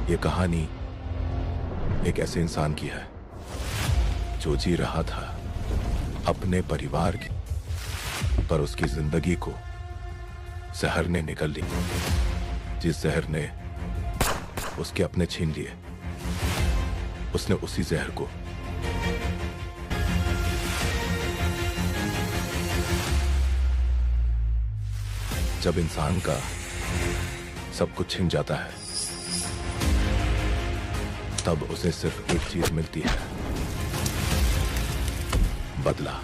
ये कहानी एक ऐसे इंसान की है जो जी रहा था अपने परिवार की, पर उसकी जिंदगी को जहर ने निगल ली। जिस जहर ने उसके अपने छीन लिए, उसने उसी जहर को जब इंसान का सब कुछ छिन जाता है, तब उसे सिर्फ एक चीज मिलती है, बदला।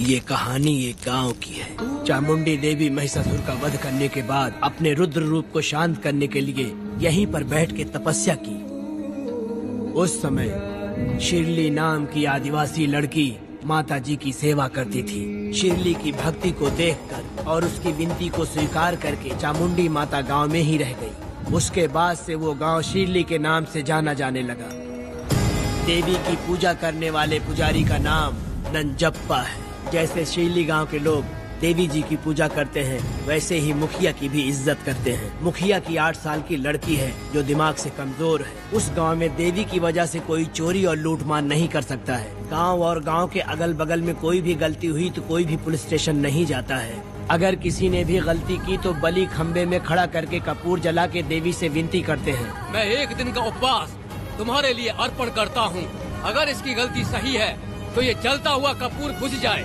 ये कहानी एक गांव की है। चामुंडी देवी महिषासुर का वध करने के बाद अपने रुद्र रूप को शांत करने के लिए यहीं पर बैठ के तपस्या की। उस समय शिरली नाम की आदिवासी लड़की माता जी की सेवा करती थी। शिरली की भक्ति को देखकर और उसकी विनती को स्वीकार करके चामुंडी माता गांव में ही रह गई। उसके बाद से वो गांव शिरली के नाम से जाना जाने लगा। देवी की पूजा करने वाले पुजारी का नाम नंजप्पा है। जैसे शिरली गांव के लोग देवी जी की पूजा करते हैं, वैसे ही मुखिया की भी इज्जत करते हैं। मुखिया की 8 साल की लड़की है जो दिमाग से कमजोर है। उस गांव में देवी की वजह से कोई चोरी और लूटमार नहीं कर सकता है। गांव और गांव के अगल बगल में कोई भी गलती हुई तो कोई भी पुलिस स्टेशन नहीं जाता है। अगर किसी ने भी गलती की तो बलि खम्बे में खड़ा करके कपूर जला के देवी से विनती करते हैं। मैं 1 दिन का उपवास तुम्हारे लिए अर्पण करता हूँ। अगर इसकी गलती सही है तो ये जलता हुआ कपूर बुझ जाए।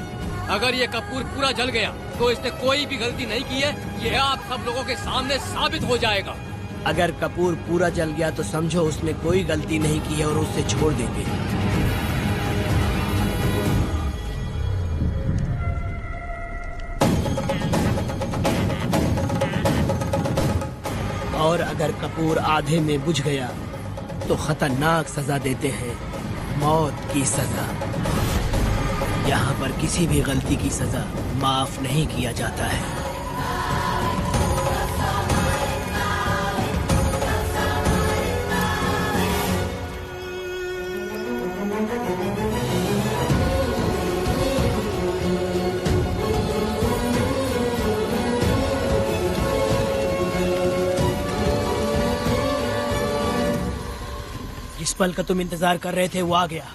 अगर ये कपूर पूरा जल गया तो इसने कोई भी गलती नहीं की है, ये आप सब लोगों के सामने साबित हो जाएगा। अगर कपूर पूरा जल गया तो समझो उसने कोई गलती नहीं की है और उसे छोड़ देंगे। और अगर कपूर आधे में बुझ गया तो खतरनाक सजा देते हैं, मौत की सजा। यहाँ पर किसी भी गलती की सजा माफ नहीं किया जाता है। जिस पल का तुम इंतजार कर रहे थे वो आ गया।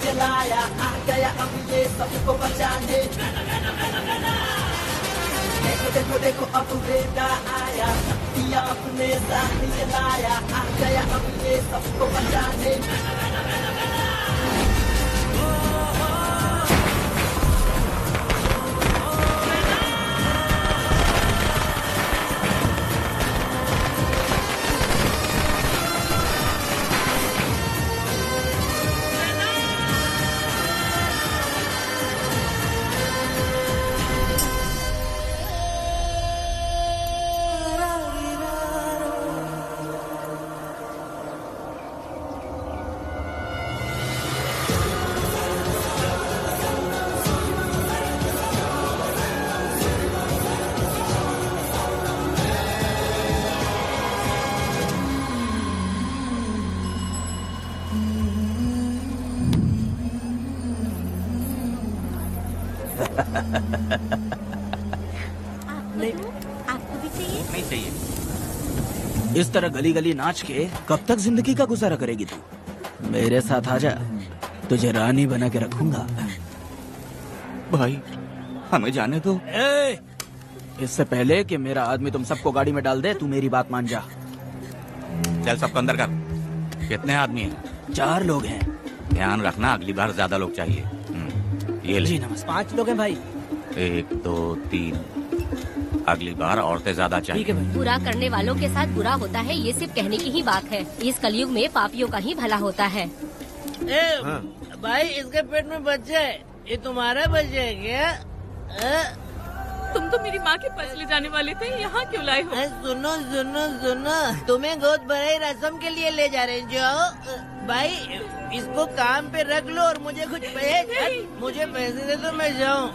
जलाया आ गया अब ये सबको बचाने। देखो देखो देखो अब बेटा आया, दिया अपने साथ जलाया आ गया अब ये सबको बचाने। आपको भी चाहिए? नहीं चाहिए। इस तरह गली गली नाच के कब तक जिंदगी का गुजारा करेगी तू? मेरे साथ आजा, तुझे रानी बना के रखूंगा। भाई हमें जाने दो। इससे पहले कि मेरा आदमी तुम सबको गाड़ी में डाल दे, तू मेरी बात मान जा। चल सबको अंदर कर। कितने आदमी हैं? 4 लोग हैं। ध्यान रखना, अगली बार ज्यादा लोग चाहिए। ये ले। जी नमस्ते। 5 लोग हैं भाई। 1 2 3। अगली बार औरतें ज्यादा चाहिए। ठीक है भाई। बुरा करने वालों के साथ बुरा होता है, ये सिर्फ कहने की ही बात है। इस कलयुग में पापियों का ही भला होता है। भाई इसके पेट में बच्चा है, ये तुम्हारा बच्चा है क्या? तुम तो मेरी माँ के पास ले जाने वाले थे, यहाँ क्यों लाए हो? सुनो सुनो सुनो, तुम्हें गोद भराई रस्म के लिए ले जा रहे हैं। जाओ भाई, इसको काम पे रख लो और मुझे कुछ मुझे पैसे दे दो, मैं जाऊँ।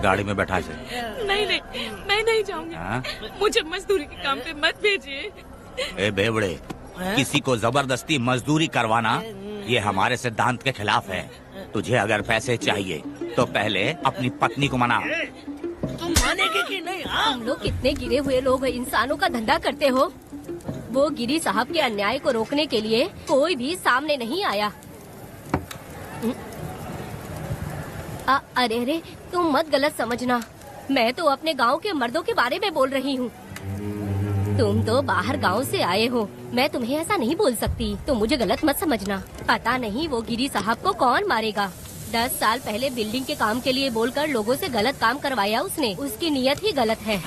गाड़ी में बैठा से। नहीं नहीं, मैं नहीं जाऊंगी। हाँ? मुझे मजदूरी के काम पे मत भेजिए। ए बेवड़े, किसी को जबरदस्ती मजदूरी करवाना ये हमारे सिद्धांत के खिलाफ है। तुझे अगर पैसे चाहिए तो पहले अपनी पत्नी को मना। तुम मानेगे कि नहीं? हम लोग कितने गिरे हुए लोग इंसानों का धंधा करते हो। वो गिरी साहब के अन्याय को रोकने के लिए कोई भी सामने नहीं आया। अरे अरे, तुम मत गलत समझना, मैं तो अपने गांव के मर्दों के बारे में बोल रही हूँ। तुम तो बाहर गांव से आए हो, मैं तुम्हें ऐसा नहीं बोल सकती, तो मुझे गलत मत समझना। पता नहीं वो गिरी साहब को कौन मारेगा। 10 साल पहले बिल्डिंग के काम के लिए बोलकर लोगों से गलत काम करवाया उसने। उसकी नीयत ही गलत है।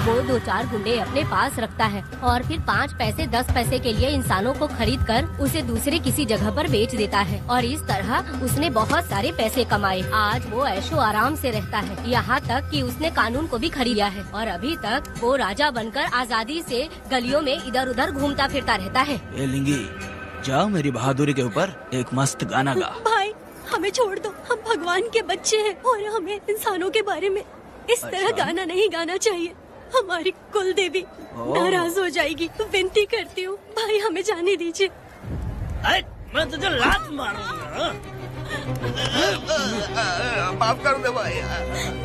वो 2-4 गुंडे अपने पास रखता है और फिर 5 पैसे 10 पैसे के लिए इंसानों को खरीद कर उसे दूसरे किसी जगह पर बेच देता है। और इस तरह उसने बहुत सारे पैसे कमाए। आज वो ऐशो आराम से रहता है, यहाँ तक कि उसने कानून को भी खरीद लिया है। और अभी तक वो राजा बनकर आजादी से गलियों में इधर उधर घूमता फिरता रहता है। ए लिंगी, जाओ मेरी बहादुरी के ऊपर एक मस्त गाना गा। भाई हमें छोड़ दो, हम भगवान के बच्चे हैं और हमें इंसानों के बारे में इस तरह गाना नहीं गाना चाहिए। हमारी कुल देवी नाराज हो जाएगी। विनती करती हूँ भाई, हमें जाने दीजिए। मैं तुझे लात मारूंगा। माफ कर दे भाई।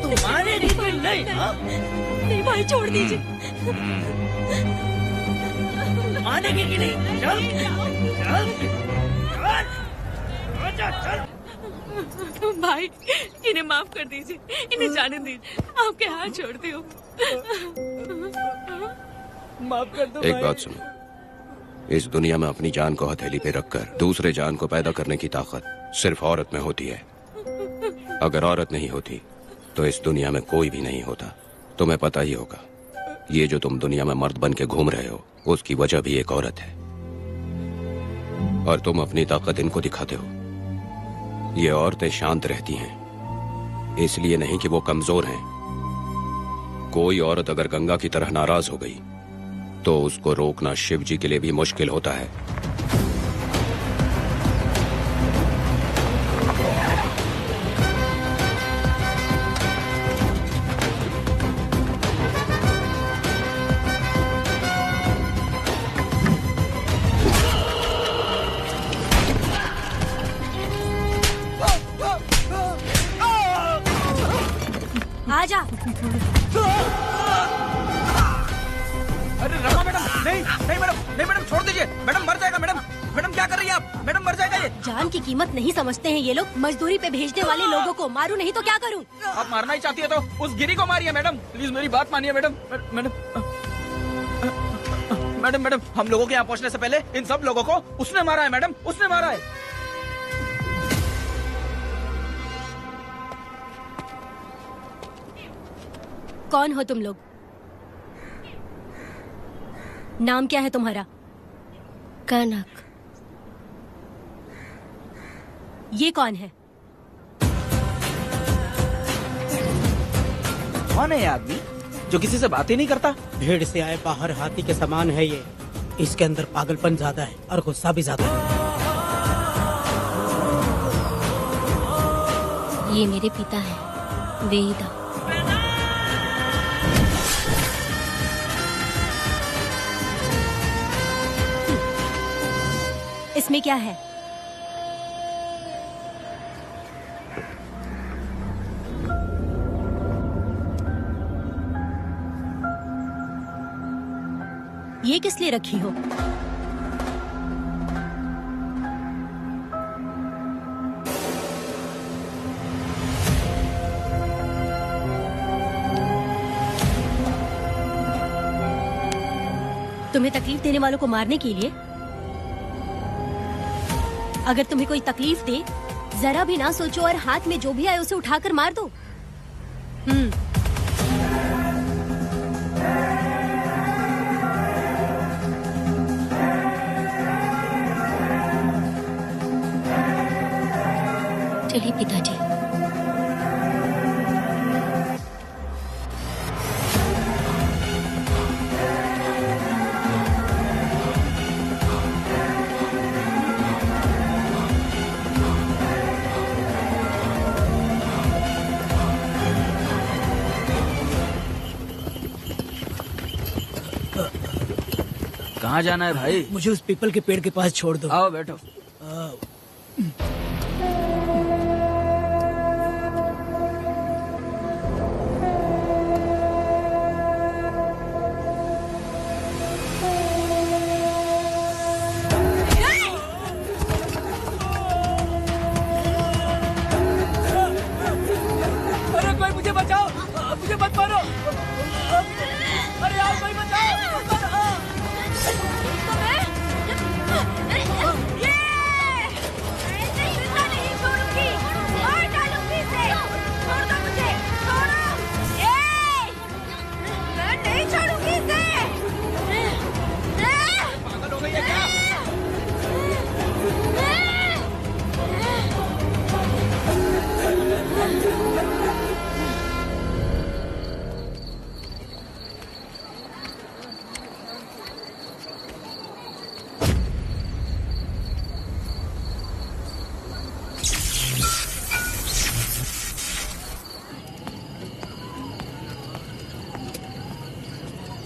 तुम्हारे लिए नहीं। नहीं भाई, छोड़ दीजिए। मानेगी कि नहीं? चल चल चल। भाई इन्हें माफ कर दीजिए, इन्हें जाने दीजिए, आपके हाथ छोड़ती हूँ। माफ कर दो। एक बात सुनो, इस दुनिया में अपनी जान को हथेली पे रखकर दूसरे जान को पैदा करने की ताकत सिर्फ औरत में होती है। अगर औरत नहीं होती तो इस दुनिया में कोई भी नहीं होता। तुम्हें पता ही होगा, ये जो तुम दुनिया में मर्द बन के घूम रहे हो उसकी वजह भी एक औरत है। और तुम अपनी ताकत इनको दिखाते हो। ये औरतें शांत रहती हैं, इसलिए नहीं कि वो कमजोर हैं। कोई औरत अगर गंगा की तरह नाराज हो गई तो उसको रोकना शिव जी के लिए भी मुश्किल होता है। आजा। अरे रमा मैडम, नहीं नहीं मैडम, नहीं मैडम, छोड़ दीजिए मैडम, मर जाएगा मैडम। मैडम क्या कर रही है आप? मैडम मर जाएगा ये। जान की कीमत नहीं समझते हैं ये लोग। मजदूरी पे भेजने वाले लोगों को मारूं नहीं तो क्या करूं? आप मारना ही चाहती है तो उस गिरी को मारिए मैडम, प्लीज मेरी बात मानिए मैडम। मैडम मैडम मैडम, हम लोगों के यहाँ पहुँचने से पहले इन सब लोगों को उसने मारा है मैडम, उसने मारा है। कौन हो तुम लोग? नाम क्या है तुम्हारा? कनक। ये कौन है? कौन है ये आदमी जो किसी से बात ही नहीं करता? भीड़ से आए बाहर हाथी के समान है ये। इसके अंदर पागलपन ज्यादा है और गुस्सा भी ज्यादा है। ये मेरे पिता हैं, वेदा। इसमें क्या है? ये किस लिए रखी हो? तुम्हें तकलीफ देने वालों को मारने के लिए? अगर तुम्हें कोई तकलीफ दे, जरा भी ना सोचो और हाथ में जो भी आए उसे उठाकर मार दो। चलिए पिताजी। कहाँ जाना है भाई? मुझे उस पीपल के पेड़ के पास छोड़ दो। आओ बैठो। अरे कोई मुझे बचाओ, मुझे मत मारो। अरे यार कोई बचाओ।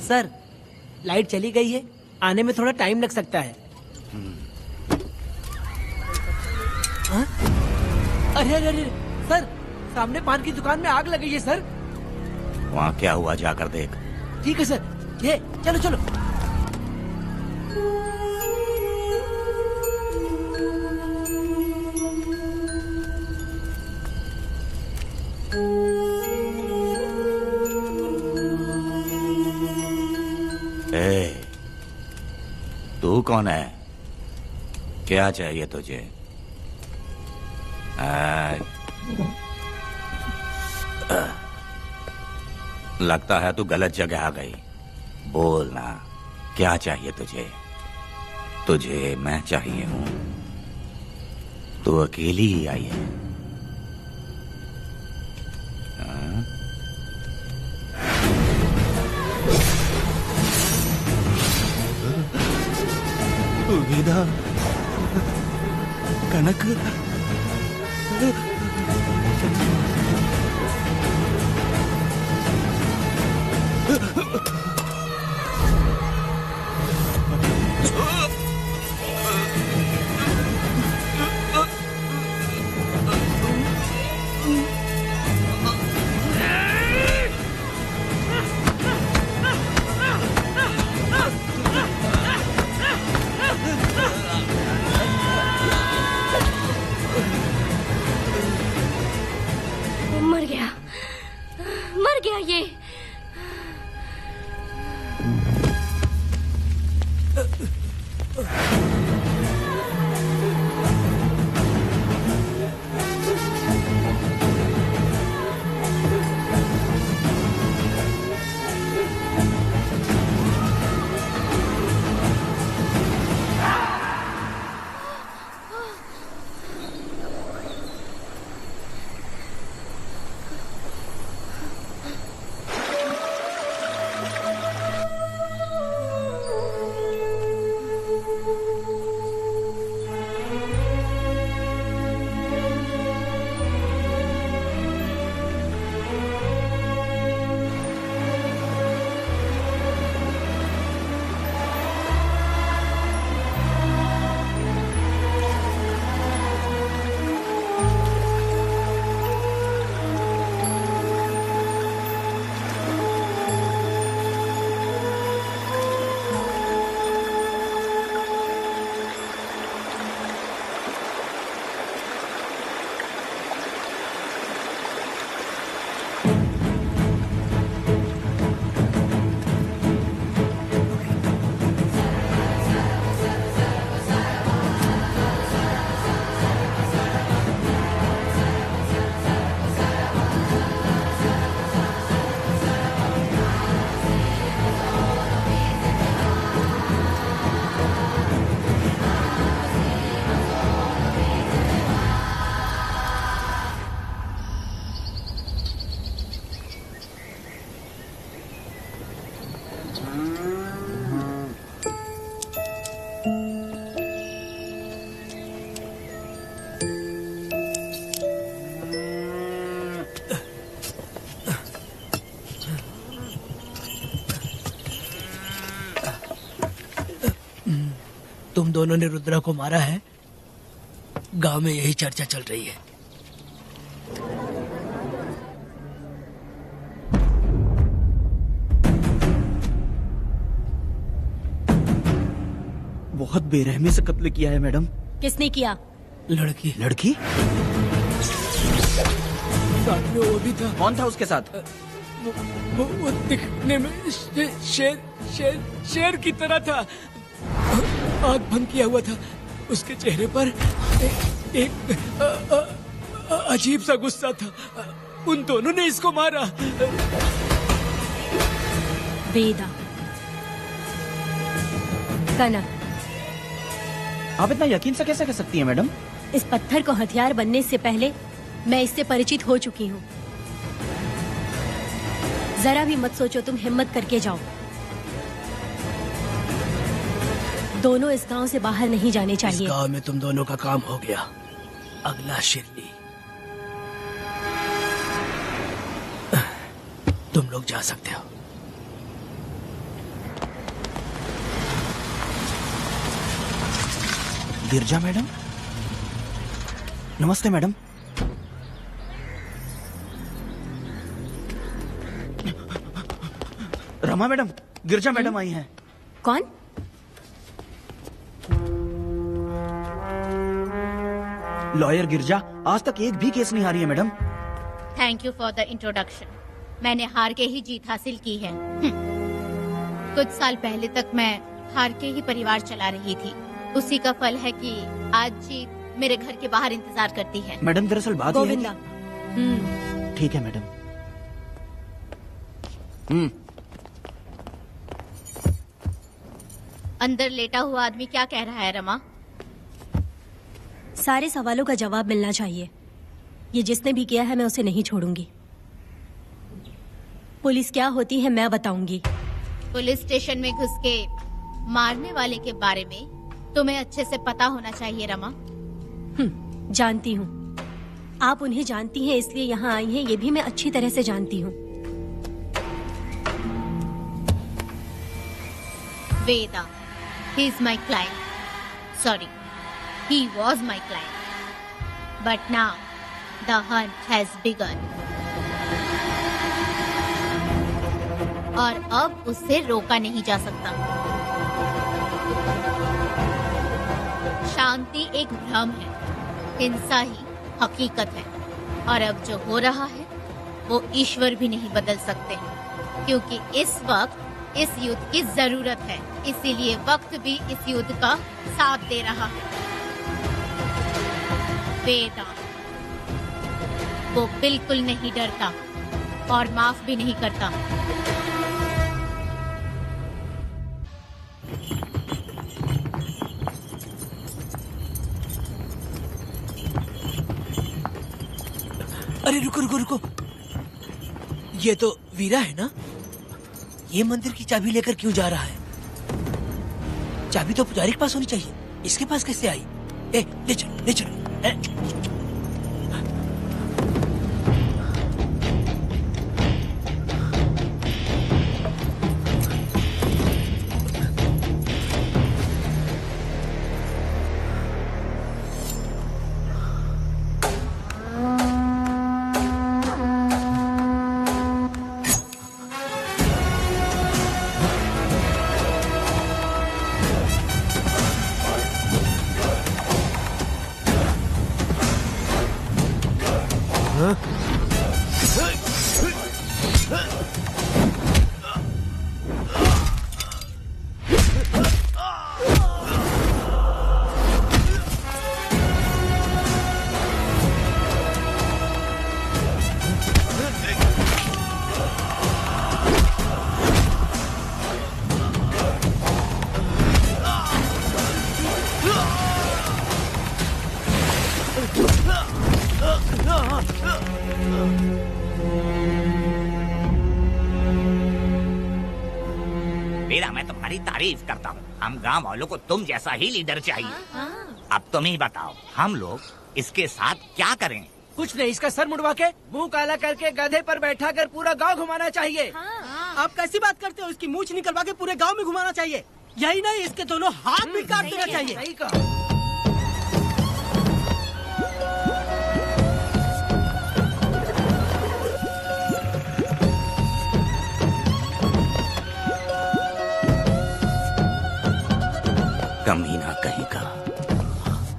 सर, लाइट चली गई है, आने में थोड़ा टाइम लग सकता है। हाँ? अरे अरे अरे सर, सामने पान की दुकान में आग लगी है सर। वहाँ क्या हुआ जाकर देख। ठीक है सर, ये चलो चलो। तू कौन है? क्या चाहिए तुझे? लगता है तू गलत जगह आ गई। बोल ना, क्या चाहिए तुझे? तुझे मैं चाहिए हूं। तू अकेली ही आई है। वेदा, कनक, मर गया ये। दोनों ने रुद्रा को मारा है, गांव में यही चर्चा चल रही है। बहुत बेरहमी से कत्ल किया है मैडम। किसने किया? लड़की। लड़की? साथ में वो भी था। कौन था उसके साथ? वो दिखने में शेर की तरह था। आंख बंद किया हुआ था। उसके चेहरे पर एक अजीब सा गुस्सा था। उन दोनों ने इसको मारा। वेदा, कनक, आप इतना यकीन से कैसे कह सकती हैं मैडम? इस पत्थर को हथियार बनने से पहले मैं इससे परिचित हो चुकी हूँ। जरा भी मत सोचो, तुम हिम्मत करके जाओ। दोनों इस गांव से बाहर नहीं जाने चाहिए। इस गांव में तुम दोनों का काम हो गया। अगला शिरली। तुम लोग जा सकते हो। गिरजा मैडम, नमस्ते मैडम। रमा मैडम, गिरजा मैडम आई हैं। कौन? लॉयर गिरजा आज तक एक भी केस नहीं हारी है madam. Thank you for the introduction. मैंने हार के ही जीत हासिल की है। कुछ साल पहले तक मैं हार के ही परिवार चला रही थी। उसी का फल है कि आज जीत मेरे घर के बाहर इंतजार करती है। मैडम दरअसल बात ये है गोविंदा। कि... ठीक है मैडम। अंदर लेटा हुआ आदमी क्या कह रहा है रमा? सारे सवालों का जवाब मिलना चाहिए। ये जिसने भी किया है मैं उसे नहीं छोड़ूंगी। पुलिस क्या होती है मैं बताऊंगी। पुलिस स्टेशन में घुस के मारने वाले के बारे में तुम्हें अच्छे से पता होना चाहिए रमा। जानती हूँ। आप उन्हें जानती हैं इसलिए यहाँ आई हैं, ये भी मैं अच्छी तरह से जानती हूँ। वेदा, he is my client. Sorry, he was my client. But now the hunt has begun. और अब उससे रोका नहीं जा सकता। शांति एक भ्रम है, हिंसा ही हकीकत है। और अब जो हो रहा है वो ईश्वर भी नहीं बदल सकते, क्योंकि इस वक्त इस युद्ध की जरूरत है। इसीलिए वक्त भी इस युद्ध का साथ दे रहा है। वेदा, वो बिल्कुल नहीं डरता और माफ भी नहीं करता। अरे रुको रुको रुको, ये तो वीरा है ना? ये मंदिर की चाबी लेकर क्यों जा रहा है? चाबी तो पुजारी के पास होनी चाहिए, इसके पास कैसे आई? ले चलो ले चलो। वीरा, मैं तुम्हारी तारीफ करता हूँ। हम गांव वालों को तुम जैसा ही लीडर चाहिए। अब तुम ही बताओ, हम लोग इसके साथ क्या करें? कुछ नहीं, इसका सर मुड़वा के मुंह काला करके गधे पर बैठा कर पूरा गांव घुमाना चाहिए। आप कैसी बात करते हो? इसकी मूछ निकलवा के पूरे गांव में घुमाना चाहिए। यही नहीं, इसके दोनों हाथ भी काट देना चाहिए। सही कहा। कमीना कहीं का।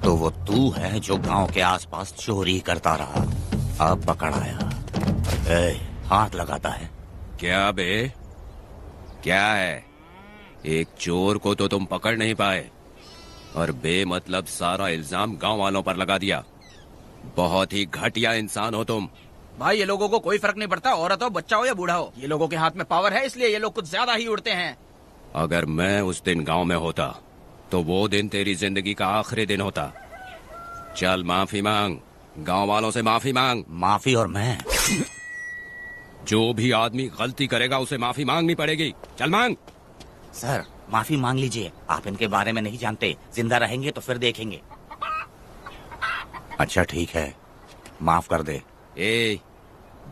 तो वो तू है जो गांव के आसपास चोरी करता रहा, अब पकड़ आया। हाथ लगाता है। क्या बे, क्या है? एक चोर को तो तुम पकड़ नहीं पाए और बेमतलब सारा इल्जाम गांव वालों पर लगा दिया। बहुत ही घटिया इंसान हो तुम। भाई ये लोगों को कोई फर्क नहीं पड़ता, औरत हो, बच्चा हो या बूढ़ा हो। ये लोगों के हाथ में पावर है, इसलिए ये लोग कुछ ज्यादा ही उड़ते हैं। अगर मैं उस दिन गांव में होता तो वो दिन तेरी जिंदगी का आखिरी दिन होता। चल माफी मांग, गांव वालों से माफी मांग। माफी? और मैं? जो भी आदमी गलती करेगा उसे माफी मांगनी पड़ेगी। चल मांग। सर माफी मांग लीजिए, आप इनके बारे में नहीं जानते। जिंदा रहेंगे तो फिर देखेंगे। अच्छा ठीक है, माफ कर दे। ए,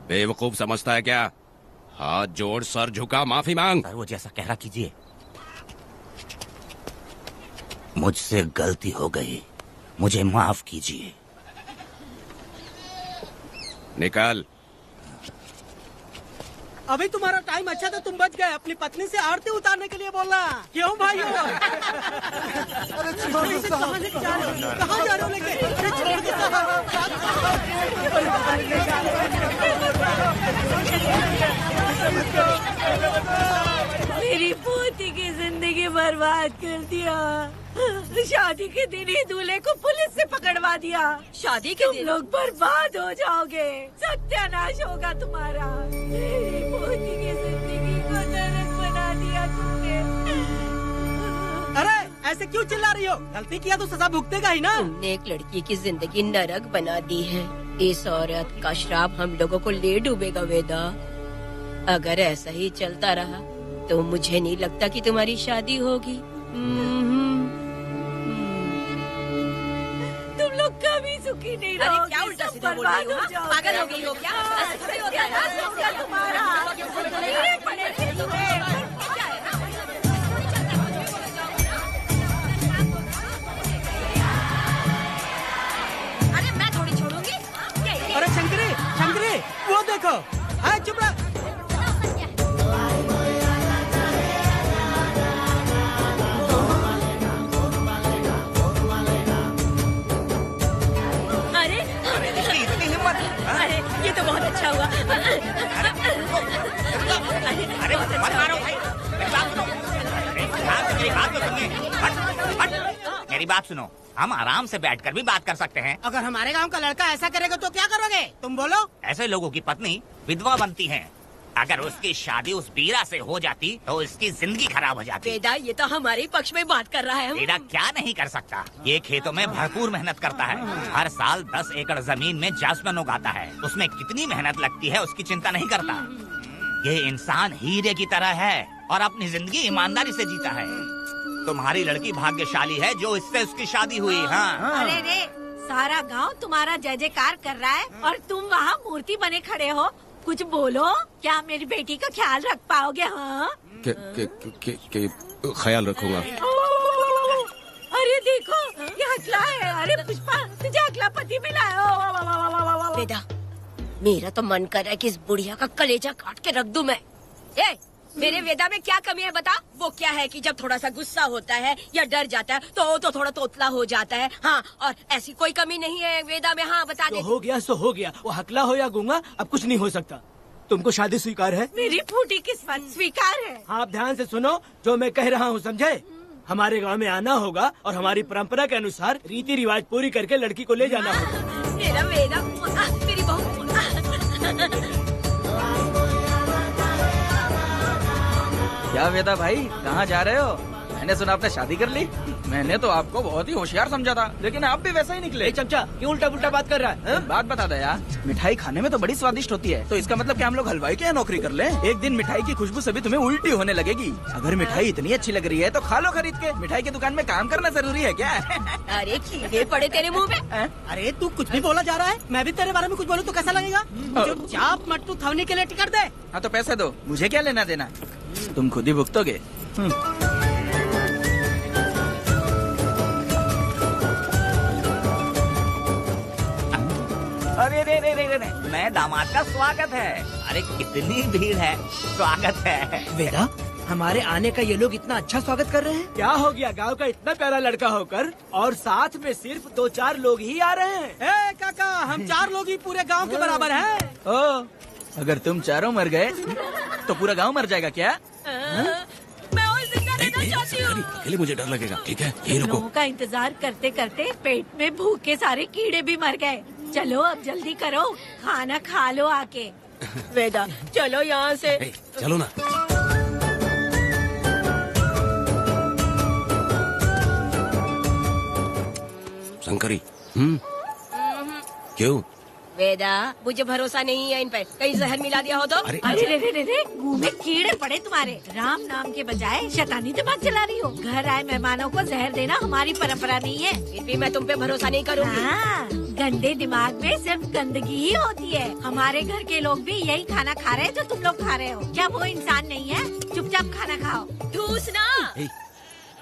बेवकूफ समझता है क्या? हाथ जोड़, सर झुका, माफी मांग। सर वो जैसा कह रहा कीजिए। मुझसे गलती हो गई, मुझे माफ कीजिए। निकल। अभी तुम्हारा टाइम अच्छा था, तुम बच गए। अपनी पत्नी से आरती उतारने के लिए बोलना। क्यों भाइयों? अरे छोड़ से कहाँ लेके जा रहे हो? कहाँ जा रहे हो लेके? अरे छोड़ के मेरी पोती की जिंदगी बर्बाद कर दिया। शादी के दिन ही दूल्हे को पुलिस से पकड़वा दिया। शादी के दिन तुम लोग बर्बाद हो जाओगे, सत्यानाश होगा तुम्हारा। मेरी पोती की जिंदगी को नरक बना दिया तुमने। अरे ऐसे क्यों चिल्ला रही हो? गलती किया तो सजा भुगतेगा ही ना। तुमने एक लड़की की जिंदगी नरक बना दी है। इस औरत का श्राप हम लोगों को ले डूबेगा वेदा। अगर ऐसा ही चलता रहा तो मुझे नहीं लगता कि तुम्हारी शादी होगी। तुम लोग कभी सुखी नहीं रहोगे। अरे क्या उल्टा सीधा बोल रही हो? पागल हो गई हो क्या? ऐसा थोड़ी होता है। तुम्हारा पड़ेगी तुम्हें। अरे मैं थोड़ी छोड़ूंगी। अरे शंकरी, शंकरी, वो देखो। हाँ चुप रह। अरे ये तो बहुत अच्छा हुआ। अरे मत मारो भाई, मेरी बात सुनो। हम आराम से बैठकर भी बात कर सकते हैं। अगर हमारे गांव का लड़का ऐसा करेगा तो क्या करोगे? तुम बोलो। ऐसे लोगों की पत्नी विधवा बनती है। अगर उसकी शादी उस बीरा से हो जाती तो इसकी जिंदगी खराब हो जाती। वेदा ये तो हमारे पक्ष में बात कर रहा है। वेदा क्या नहीं कर सकता? ये खेतों में भरपूर मेहनत करता है। हर साल 10 एकड़ जमीन में जासमन उगाता है। उसमें कितनी मेहनत लगती है उसकी चिंता नहीं करता। ये इंसान हीरे की तरह है और अपनी जिंदगी ईमानदारी से जीता है। तुम्हारी लड़की भाग्यशाली है जो इससे उसकी शादी हुई। हाँ। अरे रे, सारा गांव तुम्हारा जय जयकार कर रहा है और तुम वहाँ मूर्ति बने खड़े हो। कुछ बोलो, क्या मेरी बेटी का ख्याल रख पाओगे? हाँ ख्याल रखूंगा। अरे देखो ये हकला है। अरे पुष्पा, तुझे हकला पति मिला है। वेदा मेरा तो मन कर रहा है कि इस बुढ़िया का कलेजा काट के रख दूं मैं। मेरे वेदा में क्या कमी है बता? वो क्या है कि जब थोड़ा सा गुस्सा होता है या डर जाता है तो थोड़ा तोतला हो जाता है। हाँ, और ऐसी कोई कमी नहीं है वेदा में। हाँ बता दे। हो गया सो हो गया। वो हकला हो या गूंगा अब कुछ नहीं हो सकता। तुमको शादी स्वीकार है? मेरी फूटी किस्मत स्वीकार है। हाँ, आप ध्यान से सुनो जो मैं कह रहा हूँ, समझे? हमारे गांव में आना होगा और हमारी परंपरा के अनुसार रीति रिवाज पूरी करके लड़की को ले जाना होगा। मेरा वेदा, मेरी बहू। क्या वेदा भाई, कहाँ जा रहे हो? मैंने सुना आपने शादी कर ली। मैंने तो आपको बहुत ही होशियार समझा था, लेकिन आप भी वैसा ही निकले। चमचा क्यों उल्टा पुल्टा बात कर रहा है? बात बता दो यार। मिठाई खाने में तो बड़ी स्वादिष्ट होती है, तो इसका मतलब क्या हम लोग हलवाई के यहाँ नौकरी कर लें? एक दिन मिठाई की खुशबू से भी तुम्हें उल्टी होने लगेगी। अगर मिठाई इतनी अच्छी लग रही है तो खा लो खरीद के। मिठाई की दुकान में काम करना जरूरी है क्या? अरे कीड़े पड़े तेरे मुँह में। अरे तू कुछ भी बोला जा रहा है। मैं भी तेरे बारे में कुछ बोलूँ तो कैसा लगेगा? चुपचाप मट्टू थवने के लिए टिकट दे। हाँ तो पैसे दो, मुझे क्या लेना देना, तुम खुद ही भुगतोगे। नए दामाद का स्वागत है। अरे कितनी भीड़ है, स्वागत है। वेदा, हमारे आने का ये लोग इतना अच्छा स्वागत कर रहे हैं। क्या हो गया गांव का इतना प्यारा लड़का होकर और साथ में सिर्फ 2-4 लोग ही आ रहे हैं। ए काका, हम 4 लोग ही पूरे गांव के बराबर हैं। ओ, अगर तुम चारों मर गए तो पूरा गांव मर जाएगा क्या? मैं और जिंदा रहना चाहती हूँ। अकेले मुझे डर लगेगा। ठीक है, ये रुको। लोगों का इंतजार करते करते पेट में भूख के सारे कीड़े भी मर गए। चलो अब जल्दी करो, खाना खा लो आके। वेदा, चलो यहाँ से। चलो ना। शंकरी, क्यों? वेदा, मुझे भरोसा नहीं है इन पे, कहीं जहर मिला दिया हो तो। अरे रे, मुंह में कीड़े पड़े तुम्हारे। राम नाम के बजाय शैतानी दिमाग चला रही हो। घर आए मेहमानों को जहर देना हमारी परंपरा नहीं है। फिर भी मैं तुम पे भरोसा नहीं करूँगी। हाँ, गंदे दिमाग में सिर्फ गंदगी ही होती है। हमारे घर के लोग भी यही खाना खा रहे हैं जो तुम लोग खा रहे हो। क्या वो इंसान नहीं है? चुपचाप खाना खाओ। ठूसना।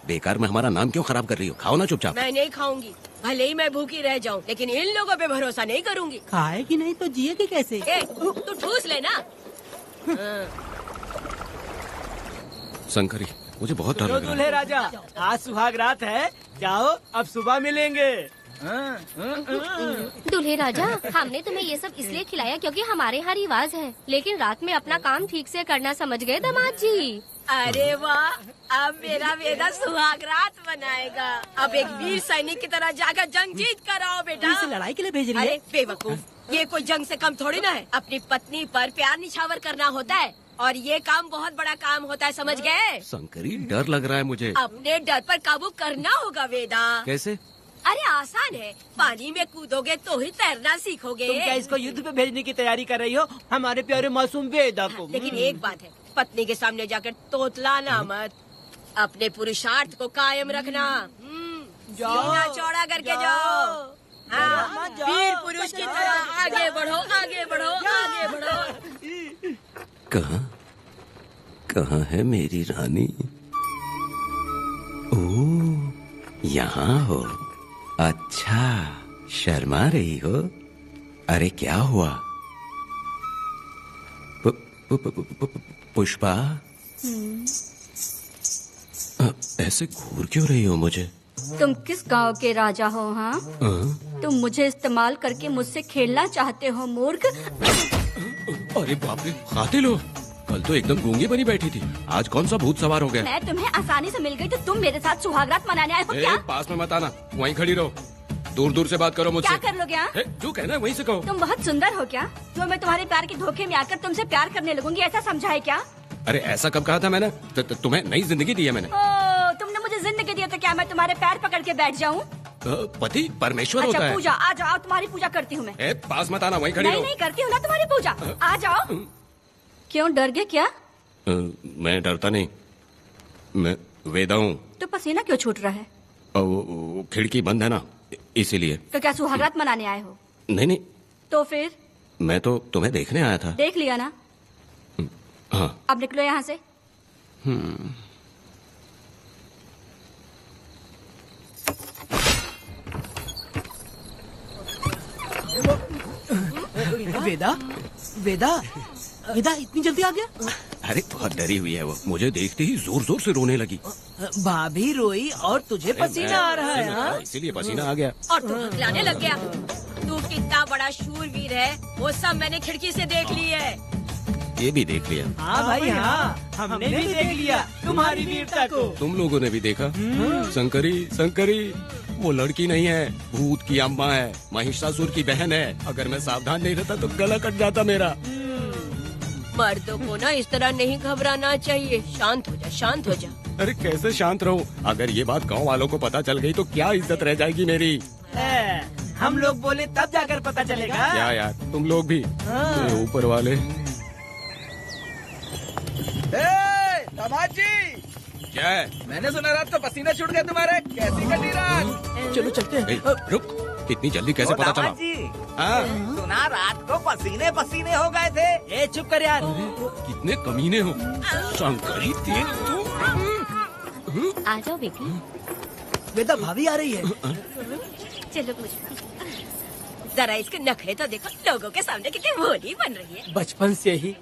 बेकार में हमारा नाम क्यों खराब कर रही हो? खाओ ना चुपचाप। मैं नहीं खाऊंगी, भले ही मैं भूखी रह जाऊं, लेकिन इन लोगों पे भरोसा नहीं करूंगी। खाएगी नहीं तो जिएगी कैसे? तू ठूस लेना। शंकरी, मुझे बहुत डर लग रहा दूल्हे राजा, आज सुहाग रात है, जाओ अब सुबह मिलेंगे। दूल्हे राजा, हमने तुम्हें ये सब इसलिए खिलाया क्योंकि हमारे यहाँ रिवाज है, लेकिन रात में अपना काम ठीक से करना समझ गए दामाद जी। अरे वाह, अब मेरा वेदा सुहाग रात मनाएगा। अब एक वीर सैनिक की तरह जाकर जंग जीत कर आओ बेटा। इसे लड़ाई के लिए भेज रही है? अरे बेवकूफ, ये कोई जंग से कम थोड़ी ना है। अपनी पत्नी पर प्यार निछावर करना होता है और ये काम बहुत बड़ा काम होता है, समझ गए? शंकरी, डर लग रहा है मुझे। अपने डर पर काबू करना होगा वेदा। कैसे? अरे आसान है, पानी में कूदोगे तो ही तैरना सीखोगे। तुम क्या इसको युद्ध पे भेजने की तैयारी कर रही हो, हमारे प्यारे मासूम वेदा को? लेकिन एक बात है, पत्नी के सामने जाकर तोतलाना मत। अपने पुरुषार्थ को कायम रखना। सीना चौड़ा करके जाओ। हाँ, वीर पुरुष की तरह आगे बढ़ो, आगे बढ़ो, आगे बढ़ो। कहाँ है मेरी रानी? ओ, यहाँ हो। अच्छा, शर्मा रही हो? अरे क्या हुआ? पुष्पा, ऐसे घूर क्यों रही हो मुझे? तुम किस गांव के राजा हो? हाँ, तुम मुझे इस्तेमाल करके मुझसे खेलना चाहते हो मूर्ख? अरे बाप रे, कातिल हो। कल तो एकदम गूंगी बनी बैठी थी, आज कौन सा भूत सवार हो गया? मैं तुम्हें आसानी से मिल गई तो तुम मेरे साथ सुहागरात मनाने आए हो क्या? पास में मत आना, वहीं खड़ी रहो। दूर दूर से बात करो मुझसे। क्या कर लोगे? जो कहना है वहीं से कहो। तुम बहुत सुंदर हो क्या? जो मैं तुम्हारे प्यार के धोखे में आकर तुमसे प्यार करने लगूंगी, ऐसा समझा है क्या? अरे ऐसा कब कहा था मैंने? तुम्हें नई जिंदगी दी है मैंने। तुमने मुझे जिंदगी दी है तो क्या मैं तुम्हारे पैर पकड़ के बैठ जाऊँ? पति परमेश्वर होता है। पूजा, आ जाओ, तुम्हारी पूजा करती हूँ मैं। पास मत आना, वहीं खड़ी रहो। नहीं करती हूँ ना तुम्हारी पूजा, आ जाओ। क्यों डर गए क्या? मैं डरता नहीं, मैं वेदा हूँ। तो पसीना क्यों छूट रहा है? वो खिड़की बंद है ना, इसीलिए। तो क्या सुहागरात मनाने आए हो? नहीं, तो फिर? मैं तो तुम्हें देखने आया था। देख लिया ना? हाँ। अब निकलो यहाँ से। वेदा, वेदा, वेदा इतनी जल्दी आ गया? अरे बहुत डरी हुई है वो, मुझे देखते ही जोर जोर से रोने लगी। भाभी रोई और तुझे पसीना आ रहा है? इसीलिए पसीना आ गया। और तू हकलाने लग गया। तू कितना बड़ा शूरवीर है, वो सब मैंने खिड़की से देख ली है। ये भी देख लिया? हाँ भाई हाँ, हमने भी देख लिया तुम्हारी वीरता को। तुम लोगों ने भी देखा? शंकरी, शंकरी, वो लड़की नहीं है, भूत की अम्मा है, महिषासुर की बहन है। अगर मैं सावधान नहीं रहता तो गला कट जाता मेरा। मर्दों को ना इस तरह नहीं घबराना चाहिए। शांत हो जा, शांत हो जा। अरे कैसे शांत रहूं? अगर ये बात गांव वालों को पता चल गई तो क्या इज्जत रह जाएगी मेरी? हम लोग बोले तब जाकर पता चलेगा। क्या यार, तुम लोग भी ऊपर वाले। दामाद जी, क्या है? मैंने सुना रात को पसीना छूट गया तुम्हारे, कैसी कटी रात? चलो चलते हैं। रुक, इतनी जल्दी कैसे पता चला? सुना रात को पसीने पसीने हो गए थे। ए चुप कर यार। कितने कमीने हो शंकरी, तेज तू। आ जाओ बेटी। वेदा, भाभी आ रही है। चलो पुष्पा। जरा इसके नखरे तो देखो, लोगों के सामने कितनी भोली बन रही है। बचपन से ही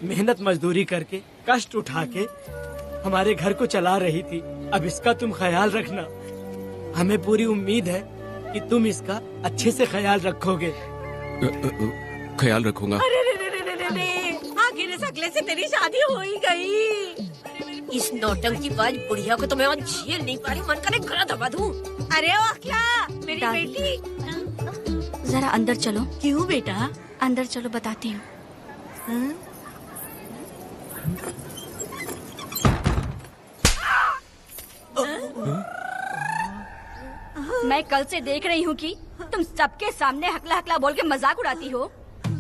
मेहनत मजदूरी करके कष्ट उठा के हमारे घर को चला रही थी। अब इसका तुम ख्याल रखना। हमें पूरी उम्मीद है कि तुम इसका अच्छे से ख्याल रखोगे। ख्याल रखूंगा। अरे रे रे रे रे रे, आखिर इस अगले से तेरी शादी हो ही गई। इस नौटंकी बाज बुढ़िया को तो मैं और झेल नहीं पा रही, मन करे गला दबा दूं। अरे वाह, क्या मेरी बेटी, जरा अंदर चलो। क्यों बेटा? अंदर चलो, बताती हूँ। मैं कल से देख रही हूँ कि तुम सबके सामने हकला हकला बोल के मजाक उड़ाती हो।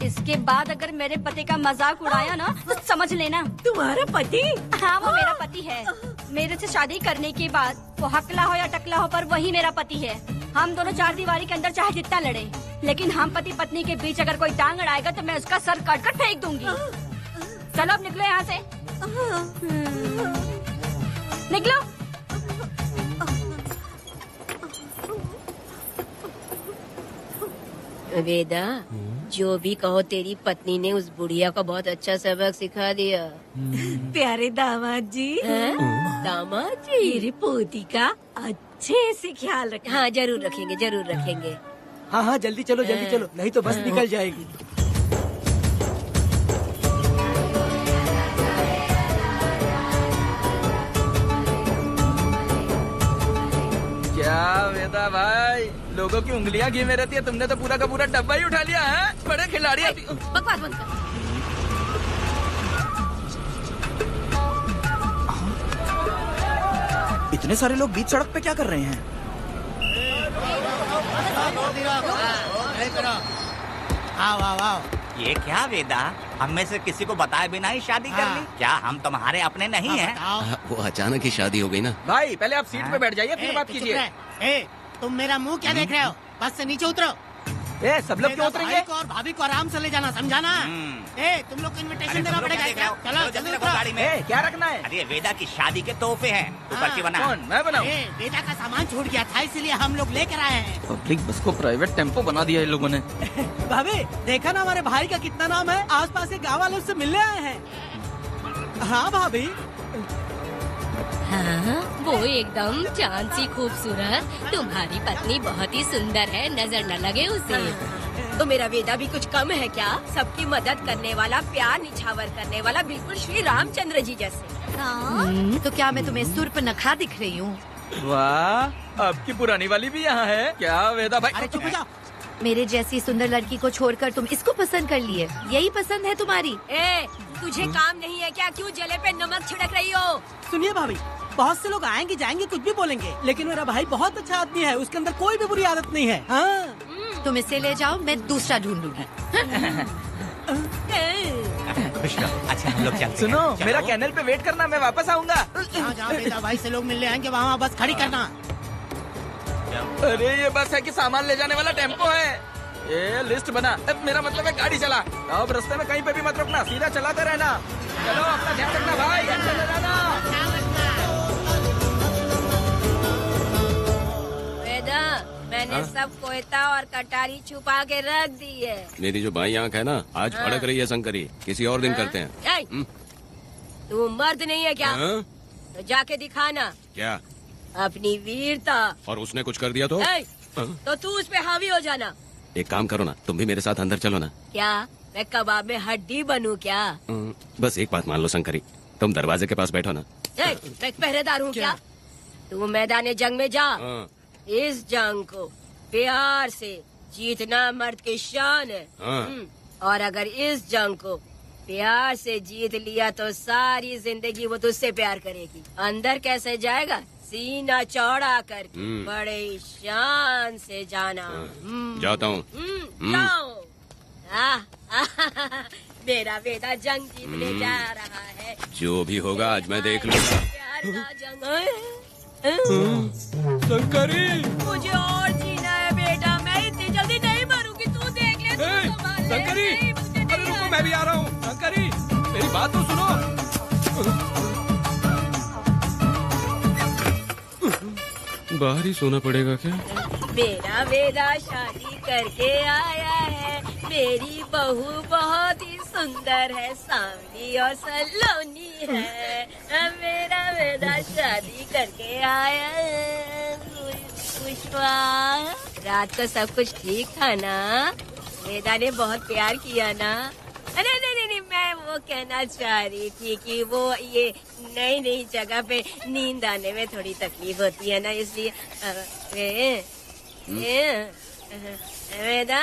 इसके बाद अगर मेरे पति का मजाक उड़ाया ना तो समझ लेना। तुम्हारा पति? हाँ, वो मेरा पति है। मेरे से शादी करने के बाद वो हकला हो या टकला हो, पर वही मेरा पति है। हम दोनों चार दीवारी के अंदर चाहे जितना लड़े, लेकिन हम पति पत्नी के बीच अगर कोई टांग अड़ाएगा तो मैं उसका सर काट कर फेंक दूंगी। चलो अब निकलो यहाँ से, निकलो। वेदा, जो भी कहो, तेरी पत्नी ने उस बुढ़िया को बहुत अच्छा सबक सिखा दिया। प्यारे दामाद जी, दामाद जी, मेरी पोती का अच्छे से ख्याल रखना। हाँ, जरूर रखेंगे, जरूर रखेंगे। हाँ हाँ, जल्दी चलो, जल्दी चलो, नहीं तो बस निकल जाएगी। क्या वेदा भाई, लोगों की उंगलियां घी में रहती है, तुमने तो पूरा का पूरा डब्बा ही उठा लिया है। बड़े खिलाड़ी। बकवास बंद कर। इतने सारे लोग बीच सड़क पे क्या कर रहे हैं? ये क्या वेदा, हम में से किसी को बताए बिना ही शादी कर ली? क्या हम तुम्हारे अपने नहीं हैं? वो अचानक ही शादी हो गई ना। भाई पहले आप सीट पे बैठ जाइए, फिर बात कीजिए। तुम मेरा मुंह क्या देख रहे हो? बस से नीचे उतरो। सब लोग क्यों उतरेंगे? भाई को और भाभी को आराम से ले जाना, समझाना? तुम लोग को इनविटेशन देना पड़ेगा। चलो जल्दी उतरो। गाड़ी में क्या रखना है? अरे वेदा की शादी के तोहफे हैं, तू पर्ची बना। कौन? मैं बनाऊं? वेदा का सामान छूट गया था, इसलिए हम लोग लेकर आए हैं। पब्लिक बस को प्राइवेट टेम्पो बना दिया इन लोगों ने। भाभी देखा ना हमारे भाई का कितना नाम है, आसपास के गाँव वाले उससे मिलने आए हैं। हाँ भाभी। हाँ, वो एकदम चांद सी खूबसूरत। तुम्हारी पत्नी बहुत ही सुंदर है, नजर न लगे उसे। तो मेरा वेदा भी कुछ कम है क्या? सबकी मदद करने वाला, प्यार निछावर करने वाला, बिल्कुल श्री रामचंद्र जी जैसे। तो क्या मैं तुम्हें सुर पे नखरा दिख रही हूँ? वाह, आपकी पुरानी वाली भी यहाँ है क्या वेदा भाई? अरे चुप हो जाओ। मेरे जैसी सुंदर लड़की को छोड़कर तुम इसको पसंद कर लिए, यही पसंद है तुम्हारी? तुझे काम नहीं है क्या? क्यों जले पे नमक छिड़क रही हो? सुनिए भाभी, बहुत से लोग आएंगे जाएंगे, कुछ भी बोलेंगे, लेकिन मेरा भाई बहुत अच्छा आदमी है, उसके अंदर कोई भी बुरी आदत नहीं है। हाँ। तुम इसे ले जाओ, मैं दूसरा ढूंढ लूंगी। खुश रहो। अच्छा हम लोग चलते हैं। सुनो, चलो। मेरा कैनल पे वेट करना, मैं वापस आऊंगा। जहाँ वेदा भाई से लोग मिलने आएंगे वहाँ बस खड़ी करना। अरे ये बस है कि सामान ले जाने वाला टेम्पो है। ये लिस्ट बना, मेरा मतलब है गाड़ी चला। अब रास्ते में कहीं पे भी मत रुकना, सीधा चलाते रहना। चलो अपना ध्यान रखना भाई, अच्छे से जाना। वेदा, मैंने सब कोयता और कटारी छुपा के रख दी है। मेरी जो बाई आंख है ना, आज फड़क रही है शंकरी। किसी और दिन करते हैं। तू मर्द नहीं है क्या? तो जाके दिखाना क्या अपनी वीरता। और उसने कुछ कर दिया तो? तो तू उस पे हावी हो जाना। एक काम करो ना, तुम भी मेरे साथ अंदर चलो ना। क्या मैं कबाब में हड्डी बनूं क्या? बस एक बात मान लो शंकरी, तुम दरवाजे के पास बैठो ना। मैं पहरेदार हूँ क्या? तू मैदान जंग में जा। इस जंग को प्यार से जीतना मर्द की शान है। और अगर इस जंग को प्यार से जीत लिया तो सारी जिंदगी वो तुझसे प्यार करेगी। अंदर कैसे जाएगा? सीना चौड़ा करके बड़े शान से जाना। जाता हूँ। जाओ। मेरा बेटा जंग जीतने जा रहा है। जो भी होगा आज मैं देख लूंगा। प्यार का जंग शंकरी, मुझे और जीना है बेटा, मैं इतनी जल्दी नहीं मरूंगी। तू देख ले, तू संभाल ले। शंकरी, अरे रुको, मैं भी आ रहा हूँ। शंकरी, मेरी बात तो सुनो। बाहर ही सोना पड़ेगा क्या? मेरा वेदा शादी करके आया है। मेरी बहू बहुत ही सुंदर है, सांवली और सलोनी है। मेरा वेदा शादी करके आया है। पुष्पा, रात को सब कुछ ठीक था ना? वेदा ने बहुत प्यार किया ना? नहीं, मैं वो कहना चाह रही थी कि वो ये नई जगह पे नींद आने में थोड़ी तकलीफ होती है ना, इसलिए वेदा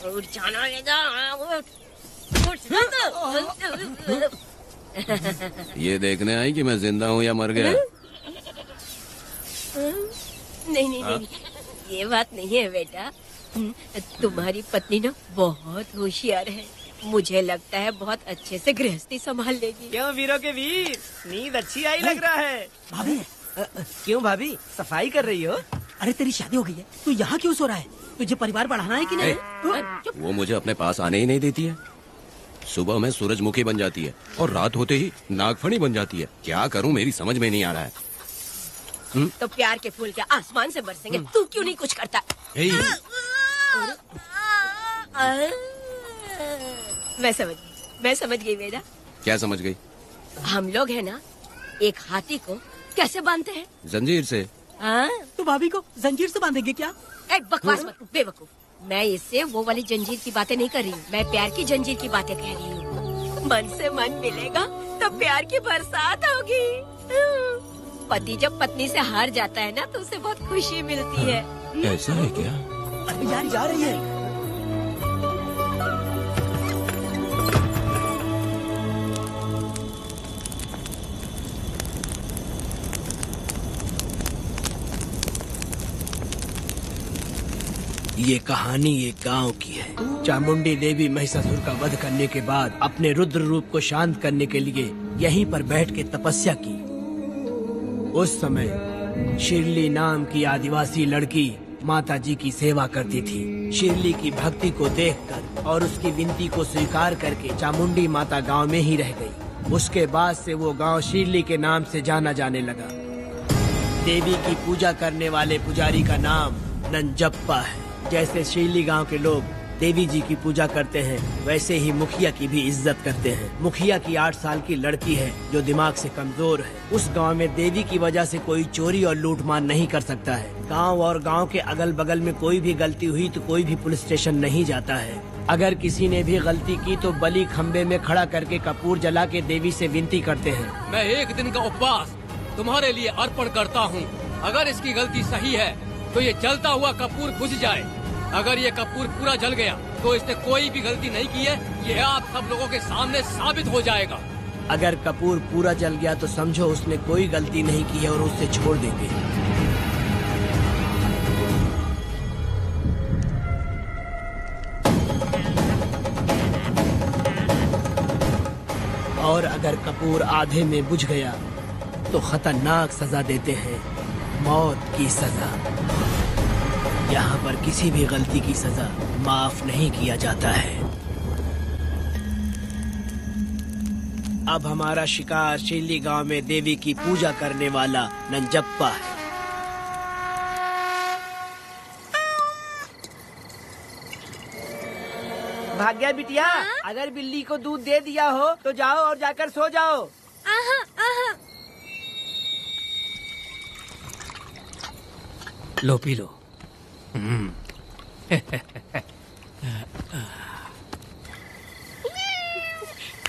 उठ जाना, वेदा उठ ये देखने आई कि मैं जिंदा हूँ या मर गया? नहीं, ये बात नहीं है बेटा। तुम्हारी पत्नी ना बहुत होशियार है, मुझे लगता है बहुत अच्छे से गृहस्थी संभाल लेगी। क्यों वीरों के वीर, नींद अच्छी आई लग रहा है। भाभी क्यों भाभी, सफाई कर रही हो? अरे तेरी शादी हो गई है, तू यहाँ क्यों सो रहा है? तुझे परिवार बढ़ाना है कि नहीं? वो मुझे अपने पास आने ही नहीं देती है। सुबह में सूरजमुखी बन जाती है और रात होते ही नागफनी बन जाती है। क्या करूँ, मेरी समझ में नहीं आ रहा है। तो प्यार के फूल क्या आसमान से बरसेंगे? तू क्यों नहीं कुछ करता? मैं समझ गई वेदा। क्या समझ गई? हम लोग है ना, एक हाथी को कैसे बांधते हैं? जंजीर से। तो भाभी को जंजीर से बांधेंगे क्या? बकवास मत, बेवकूफ। मैं इससे वो वाली जंजीर की बातें नहीं कर रही हूँ, मैं प्यार की जंजीर की बातें कह रही हूँ। मन से मन मिलेगा तब प्यार की बरसात होगी। पति जब पत्नी से हार जाता है ना तो उसे बहुत खुशी मिलती है। ऐसा है क्या? अरे यार जा रही है। ये कहानी एक गांव की है। चामुंडी देवी महिषासुर का वध करने के बाद अपने रुद्र रूप को शांत करने के लिए यहीं पर बैठ के तपस्या की। उस समय शिरली नाम की आदिवासी लड़की माता जी की सेवा करती थी। शिरली की भक्ति को देखकर और उसकी विनती को स्वीकार करके चामुंडी माता गांव में ही रह गई। उसके बाद से वो गांव शिरली के नाम से जाना जाने लगा। देवी की पूजा करने वाले पुजारी का नाम नंजप्पा है। जैसे शिरली गांव के लोग देवी जी की पूजा करते हैं, वैसे ही मुखिया की भी इज्जत करते हैं। मुखिया की 8 साल की लड़की है जो दिमाग से कमजोर है। उस गांव में देवी की वजह से कोई चोरी और लूटमार नहीं कर सकता है। गांव और गांव के अगल बगल में कोई भी गलती हुई तो कोई भी पुलिस स्टेशन नहीं जाता है। अगर किसी ने भी गलती की तो बलि खम्बे में खड़ा करके कपूर जला के देवी से विनती करते हैं। मैं 1 दिन का उपवास तुम्हारे लिए अर्पण करता हूँ। अगर इसकी गलती सही है तो ये जलता हुआ कपूर बुझ जाए। अगर ये कपूर पूरा जल गया तो इसने कोई भी गलती नहीं की है, ये आप सब लोगों के सामने साबित हो जाएगा। अगर कपूर पूरा जल गया तो समझो उसने कोई गलती नहीं की है और उसे छोड़ देंगे। और अगर कपूर आधे में बुझ गया तो खतरनाक सजा देते हैं, मौत की सजा। यहाँ पर किसी भी गलती की सजा माफ नहीं किया जाता है। अब हमारा शिकार शिरली गांव में देवी की पूजा करने वाला नंजप्पा है। भाग्या बिटिया, अगर बिल्ली को दूध दे दिया हो तो जाओ और जाकर सो जाओ। लो पी लो।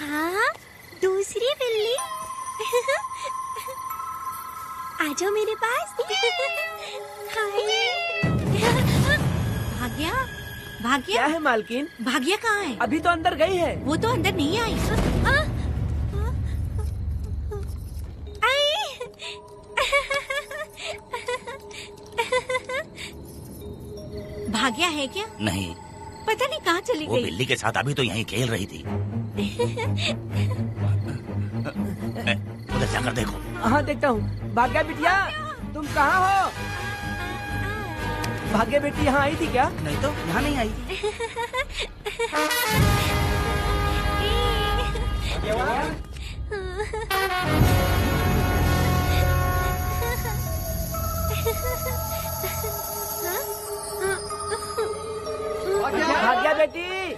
हाँ, दूसरी बिल्ली। आ जाओ मेरे पास। भाग्या, भाग्या क्या है मालकिन? भाग्या कहाँ है? अभी तो अंदर गई है। वो तो अंदर नहीं आई। भाग्या है क्या? नहीं, पता नहीं कहाँ चली वो गई। बिल्ली के साथ अभी तो यहीं खेल रही थी। उधर जाकर देखो। हाँ देखता हूँ। भाग्या बिटिया, तुम कहाँ हो? भाग्या बेटी यहाँ आई थी क्या? नहीं तो यहाँ नहीं आई। भाग्या बेटी,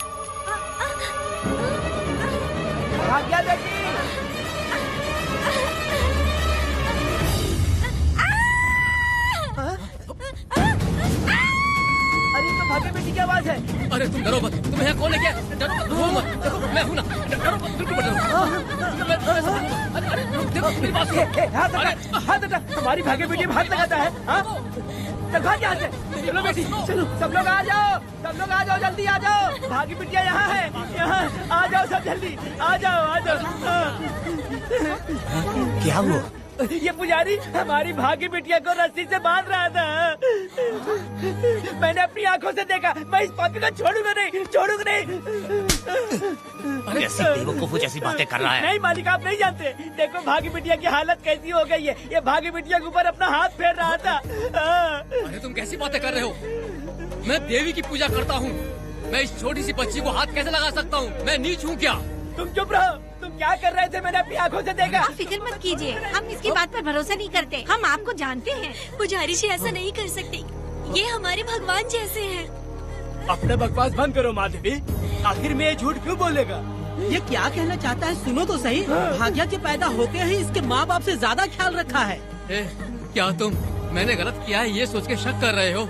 भाग्या बेटी। अरे तो भाग्या बेटी की आवाज है। अरे तुम डरो मत, तुम्हें यहाँ कौन लेके आया? डरो मत, रो मत, देखो मैं हूँ ना, डरो मत, बिल्कुल मत डरो। अरे देखो मेरी बात सुनो। हाथ हटा, हमारी भाग्य बेटी में हाथ लगाता है। चल भाग यहाँ से। चलो बेटी, चलो सब लोग आ जाओ, सब लोग आ जाओ, जल्दी आ जाओ। भाग्य बिटिया यहाँ है, यहाँ आ जाओ सब जल्दी, आ जाओ आ जाओ। क्या हुआ? ये पुजारी हमारी भाग्य बिटिया को रस्सी से बांध रहा था। मैंने अपनी आंखों से देखा। मैं इस पापी को छोड़ूंगा नहीं, छोड़ूंगा नहीं। कैसी बेवकूफों जैसी बातें कर रहा है। नहीं मालिक, आप नहीं जानते। देखो भाग्य बिटिया की हालत कैसी हो गई है। ये भाग्य बिटिया के ऊपर अपना हाथ फेर रहा था। अरे तुम कैसी बातें कर रहे हो? मैं देवी की पूजा करता हूँ। मैं इस छोटी सी बच्ची को हाथ कैसे लगा सकता हूँ? मैं नीच हूँ क्या? तुम चुप रहो। तुम क्या कर रहे थे? मैंने अपनी आंखों से देखा। आप फिक्र मत कीजिए, हम इसकी बात पर भरोसा नहीं करते। हम आपको जानते हैं। पुजारी जी ऐसा नहीं कर सकते, ये हमारे भगवान जैसे हैं। अपना बकवास बंद करो माँ देवी। आखिर में ये झूठ क्यों बोलेगा? ये क्या कहना चाहता है? सुनो तो सही। भाग्या के पैदा होते ही इसके माँ बाप से ज्यादा ख्याल रखा है। क्या तुम मैंने गलत किया है ये सोच के शक कर रहे हो?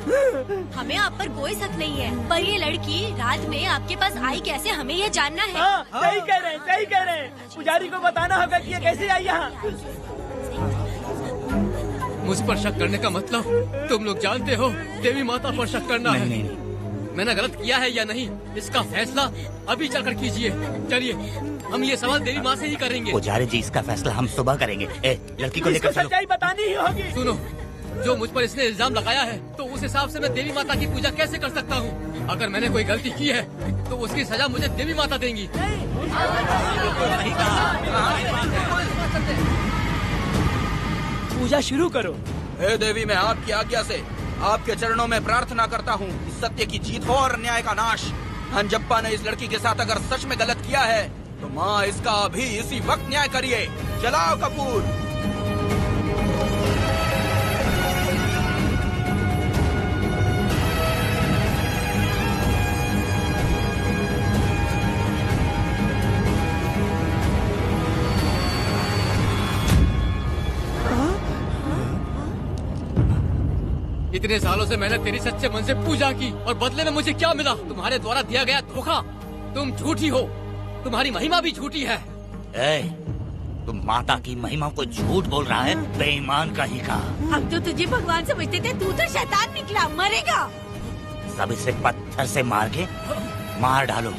हमें आप पर कोई शक नहीं है, पर ये लड़की रात में आपके पास आई कैसे, हमें ये जानना है। सही कह रहे हैं, सही कह रहे हैं। पुजारी को बताना होगा कि ये कैसे आई यहाँ। मुझ पर शक करने का मतलब तुम लोग जानते हो देवी माता पर शक करना है। नहीं। मैंने गलत किया है या नहीं, इसका फैसला अभी चलकर कीजिए। चलिए हम ये सवाल देवी माँ से ही करेंगे। पुजारी जी इसका फैसला हम सुबह करेंगे। लड़की को लेकर चलो। सच्चाई बतानी ही होगी। सुनो, जो मुझ पर इसने इल्जाम लगाया है तो उस हिसाब से मैं देवी माता की पूजा कैसे कर सकता हूँ? अगर मैंने कोई गलती की है तो उसकी सजा मुझे देवी माता देंगी। पूजा शुरू करो। हे देवी, मैं आपकी आज्ञा से आपके चरणों में प्रार्थना करता हूँ सत्य की जीत हो और न्याय का नाश। अंजप्पा ने इस लड़की के साथ अगर सच में गलत किया है तो माँ इसका अभी इसी वक्त न्याय करिए। जलाओ कपूर। इतने सालों से मैंने तेरी सच्चे मन से पूजा की और बदले में मुझे क्या मिला? तुम्हारे द्वारा दिया गया धोखा। तुम झूठी हो, तुम्हारी महिमा भी झूठी है। तुम माता की महिमा को झूठ बोल रहा है, बेईमान कहीं का। हम तो तुझे भगवान समझते थे, तू तो शैतान निकला, मरेगा। सब इसे पत्थर से मार के मार डालो।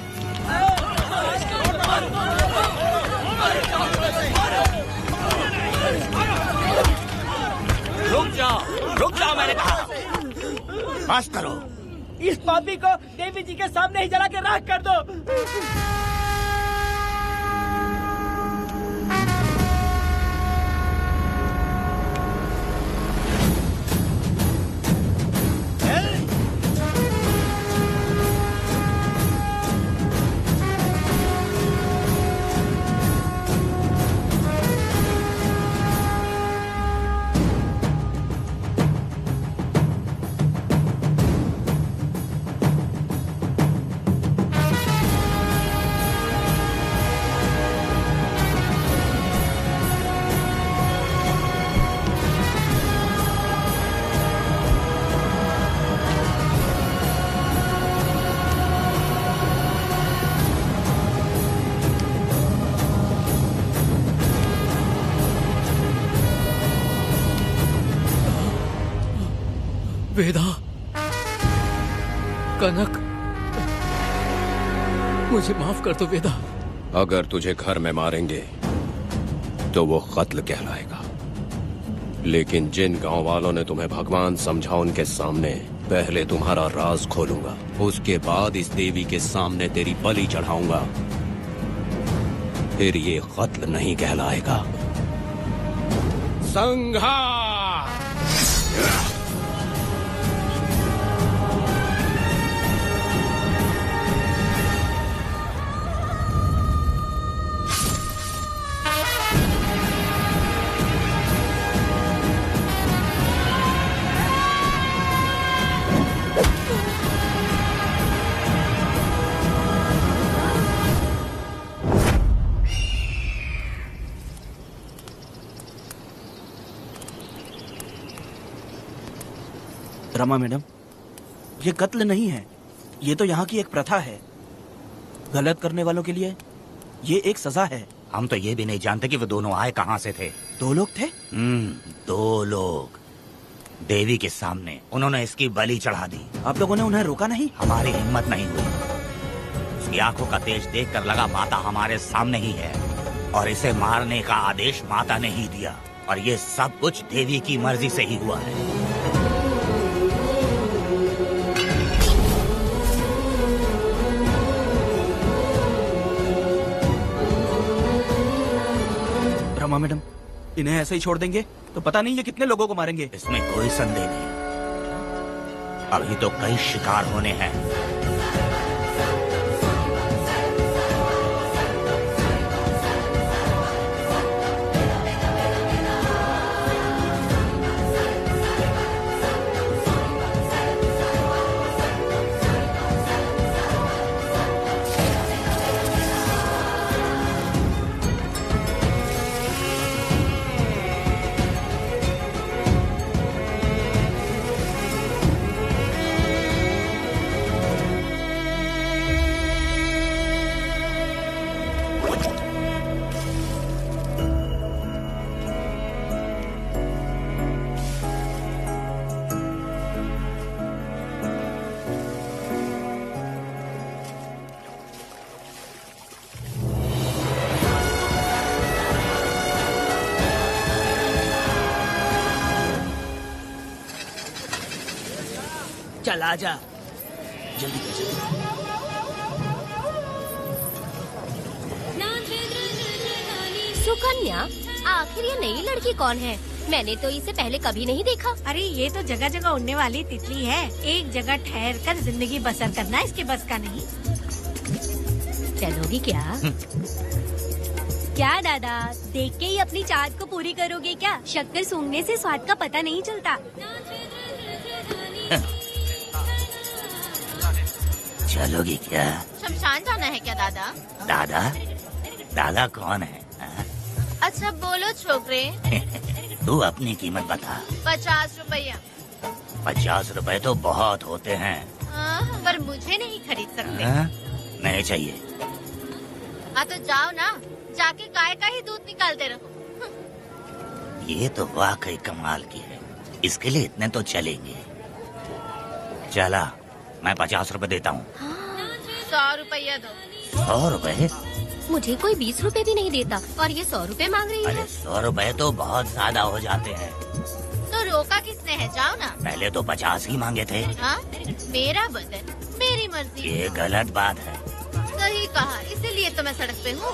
रुक जाओ मैंने कहा। बस करो। इस पापी को देवी जी के सामने ही जला के राख कर दो। वेदा, कनक, मुझे माफ कर दो वेदा। अगर तुझे घर में मारेंगे तो वो कत्ल कहलाएगा, लेकिन जिन गांव वालों ने तुम्हें भगवान समझा उनके सामने पहले तुम्हारा राज खोलूंगा, उसके बाद इस देवी के सामने तेरी बलि चढ़ाऊंगा, फिर ये कत्ल नहीं कहलाएगा। संघार! रमा मैडम, ये कत्ल नहीं है, ये तो यहाँ की एक प्रथा है। गलत करने वालों के लिए ये एक सजा है। हम तो ये भी नहीं जानते कि वो दोनों आए कहाँ से थे। 2 लोग थे? 2 लोग देवी के सामने उन्होंने इसकी बलि चढ़ा दी। आप लोगों ने उन्हें रोका नहीं? हमारी हिम्मत नहीं हुई। उसकी आंखों का तेज देखकर लगा माता हमारे सामने ही है और इसे मारने का आदेश माता ने ही दिया, और ये सब कुछ देवी की मर्जी से ही हुआ है। रमा मैडम, इन्हें ऐसे ही छोड़ देंगे तो पता नहीं ये कितने लोगों को मारेंगे। इसमें कोई संदेह नहीं, अभी तो कई शिकार होने हैं। चल आजा, जल्दी कर जल्दी। सुकन्या, आखिर ये नई लड़की कौन है? मैंने तो इसे पहले कभी नहीं देखा। अरे ये तो जगह जगह उड़ने वाली तितली है। एक जगह ठहर कर जिंदगी बसर करना इसके बस का नहीं। चलोगी क्या? क्या दादा, देख के ही अपनी चाहत को पूरी करोगे क्या? शक्कर सूंघने से स्वाद का पता नहीं चलता। चलोगी क्या? शमशान जाना है क्या दादा? दादा? दादा कौन है? अच्छा बोलो छोकरे। तू अपनी कीमत बता। 50 रुपया। 50 रुपए तो बहुत होते हैं। पर मुझे नहीं खरीद सकते। नहीं चाहिए। हाँ तो जाओ ना, जाके गाय का ही दूध निकालते रहो। ये तो वाकई कमाल की है, इसके लिए इतने तो चलेंगे। चला, मैं 50 रुपए देता हूँ। 100 रुपया दो। 100 रुपए? मुझे कोई 20 रुपए भी नहीं देता और ये 100 रुपए मांग रही है। अरे 100 रुपए तो बहुत ज्यादा हो जाते हैं। तो रोका किसने है? जाओ ना। पहले तो 50 ही मांगे थे। हाँ? मेरा बदन, मेरी मर्जी। ये गलत बात है। सही कहा, इसीलिए तो मैं सड़क पे हूँ।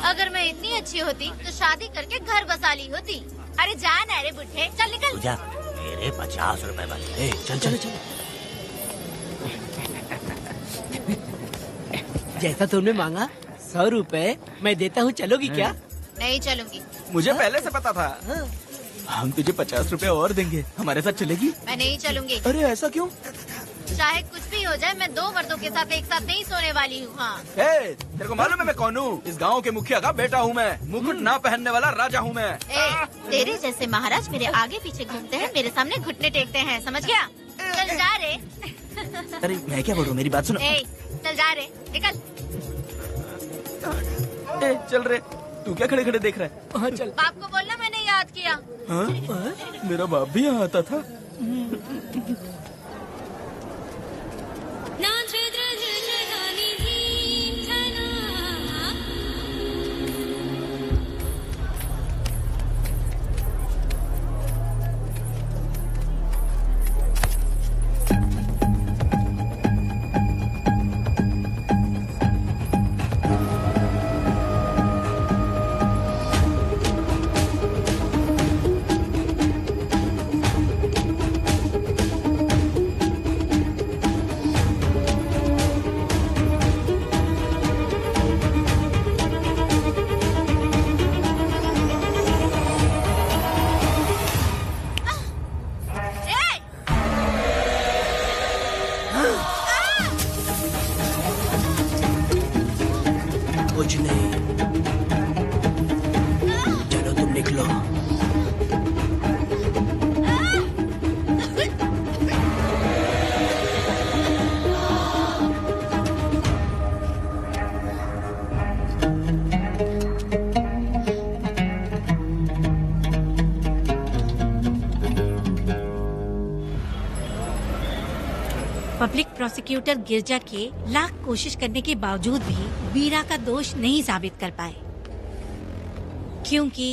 अगर मैं इतनी अच्छी होती तो शादी करके घर बसा ली होती। अरे जा ना रे बुढ़े, चल निकल। पूजा, मेरे 50 रुपए बचे। चल चल चल। जैसा तुमने मांगा 100 रुपए मैं देता हूँ, चलोगी क्या? नहीं चलूंगी। मुझे पहले से पता था। हम तुझे 50 रुपए और देंगे, हमारे साथ चलेगी? मैं नहीं चलूंगी। अरे ऐसा क्यों? चाहे कुछ भी हो जाए, मैं 2 मर्दों के साथ एक साथ नहीं सोने वाली हूँ। हाँ। तेरे को मालूम है मैं कौन हूँ? इस गांव के मुखिया का बेटा हूँ मैं। मुकुट ना पहनने वाला राजा हूँ मैं। तेरे जैसे महाराज मेरे आगे पीछे घूमते हैं, मेरे सामने घुटने टेकते हैं, समझ गया? चल जा रे। अरे मैं क्या बोल रहा हूँ, मेरी बात सुनो। चल जा रे, निकल। चल रे, तू क्या खड़े खड़े देख रहा है? हाँ चल। बाप को बोलना मैंने याद किया। हाँ? मेरा बाप भी यहाँ आता था। कुछ नहीं, चलो तुम निकलो। प्रोसिक्यूटर गिरजा के लाख कोशिश करने के बावजूद भी वीरा का दोष नहीं साबित कर पाए, क्योंकि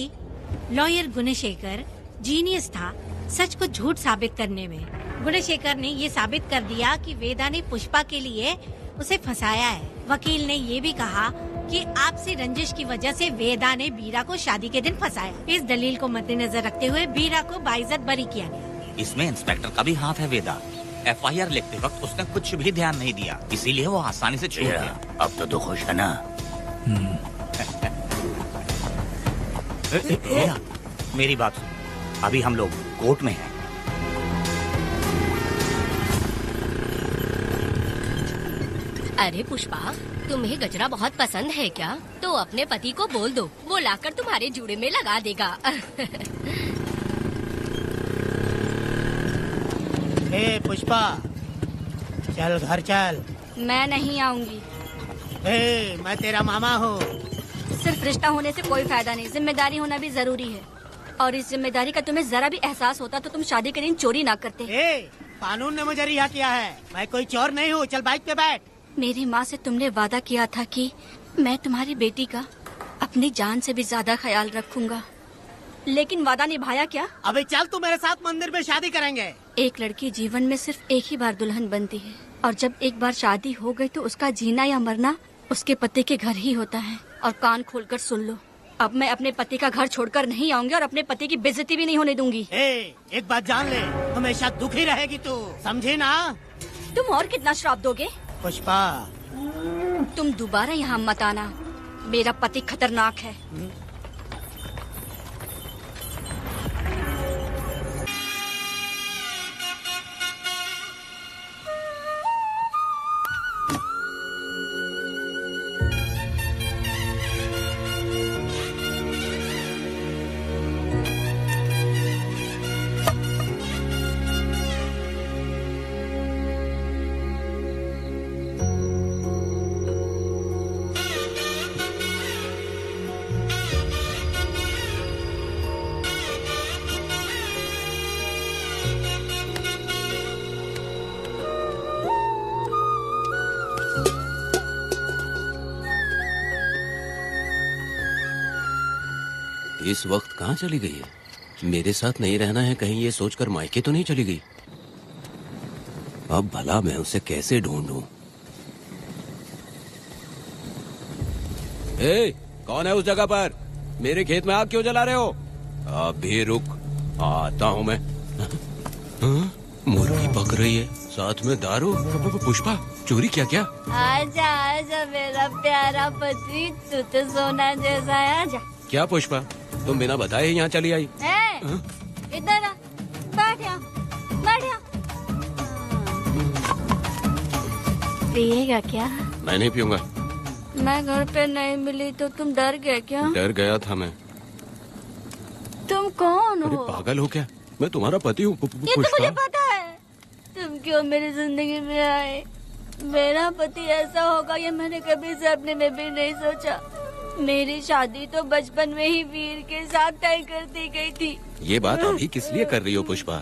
लॉयर गुणशेखर जीनियस था सच को झूठ साबित करने में। गुणशेखर ने ये साबित कर दिया कि वेदा ने पुष्पा के लिए उसे फंसाया है। वकील ने ये भी कहा कि आपसी रंजिश की वजह से वेदा ने वीरा को शादी के दिन फंसाया। इस दलील को मद्देनजर रखते हुए वीरा को बाइज्जत बरी किया गया। इसमें इंस्पेक्टर का भी हाथ है वेदा। FIR लिखते वक्त उसने कुछ भी ध्यान नहीं दिया, इसीलिए वो आसानी से छूट गया। अब तो तू खुश है ना? वेदा, मेरी बात सुन, अभी हम लोग कोर्ट में हैं। अरे पुष्पा, तुम्हें गजरा बहुत पसंद है क्या? तो अपने पति को बोल दो, वो लाकर तुम्हारे जूड़े में लगा देगा। ए पुष्पा, चल घर चल। मैं नहीं आऊंगी। ए, मैं तेरा मामा हूँ। सिर्फ रिश्ता होने से कोई फायदा नहीं, जिम्मेदारी होना भी जरूरी है। और इस जिम्मेदारी का तुम्हें जरा भी एहसास होता तो तुम शादी के दिन चोरी ना करते। ए, कानून ने मुझे रिहा किया है, मैं कोई चोर नहीं हूँ। चल बाइक पे बैठ। मेरी माँ से तुमने वादा किया था कि मैं तुम्हारी बेटी का अपनी जान से भी ज्यादा ख्याल रखूंगा, लेकिन वादा निभाया क्या? अबे चल, तू मेरे साथ मंदिर में शादी करेंगे। एक लड़की जीवन में सिर्फ एक ही बार दुल्हन बनती है, और जब एक बार शादी हो गई तो उसका जीना या मरना उसके पति के घर ही होता है। और कान खोलकर सुन लो, अब मैं अपने पति का घर छोड़कर नहीं आऊंगी और अपने पति की बेइज्जती भी नहीं होने दूंगी। एक बात जान ले, हमेशा दुखी रहेगी तू, समझी ना? तुम और कितना श्राप दोगे? पुष्पा, तुम दोबारा यहाँ मत आना, मेरा पति खतरनाक है। इस वक्त कहाँ चली गई है? मेरे साथ नहीं रहना है कहीं ये सोचकर मायके तो नहीं चली गई? अब भला मैं उसे कैसे ढूंढूं? ए, कौन है उस जगह पर? मेरे खेत में आग क्यों जला रहे हो? अभी रुक, आता हूँ मैं। हाँ? मुर्गी पक रही है, साथ में दारू। पुष्पा, चोरी क्या? क्या? आजा आजा मेरा प्यारा पति, तू तो सोना जैसा है। आजा। क्या पुष्पा, तुम बिना बताए ही यहाँ चली आई? इधर आ, बैठ यहाँ, बैठ यहाँ। पिएगा क्या? मैं नहीं पीऊंगा। मैं घर पे नहीं मिली तो तुम डर गए क्या? डर गया था मैं। तुम कौन अरे हो? पागल हो क्या? मैं तुम्हारा पति हूँ। ये तो मुझे पता है। तुम क्यों मेरी जिंदगी में आए? मेरा पति ऐसा होगा ये मैंने कभी सपने में भी नहीं सोचा। मेरी शादी तो बचपन में ही वीर के साथ तय कर दी गई थी। ये बात अभी किस लिए कर रही हो पुष्पा?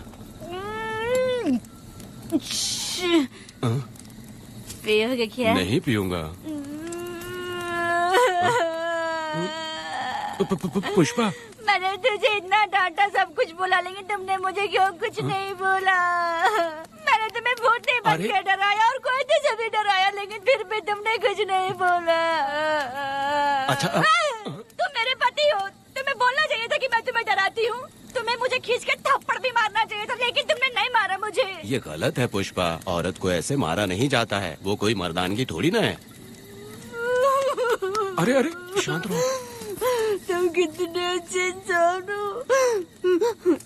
पियोगे क्या? नहीं पीऊंगा। पुष्पा, मैंने तुझे इतना डांटा, सब कुछ बोला, लेकिन तुमने मुझे क्यों कुछ नहीं बोला? मैंने तुम्हें भूतनी बन के डराया और कोई तुझे भी डराया, लेकिन फिर भी तुमने कुछ नहीं बोला। अच्छा, तुम मेरे पति हो, तुम्हें बोलना चाहिए था कि मैं तुम्हें डराती हूँ। तुम्हें मुझे खींच के थप्पड़ भी मारना चाहिए था, लेकिन तुमने नहीं मारा मुझे। ये गलत है पुष्पा, औरत को ऐसे मारा नहीं जाता है, वो कोई मर्दानगी थोड़ी ना है। अरे अरे शांत रहो। तुम कितने अच्छे इंसान हो।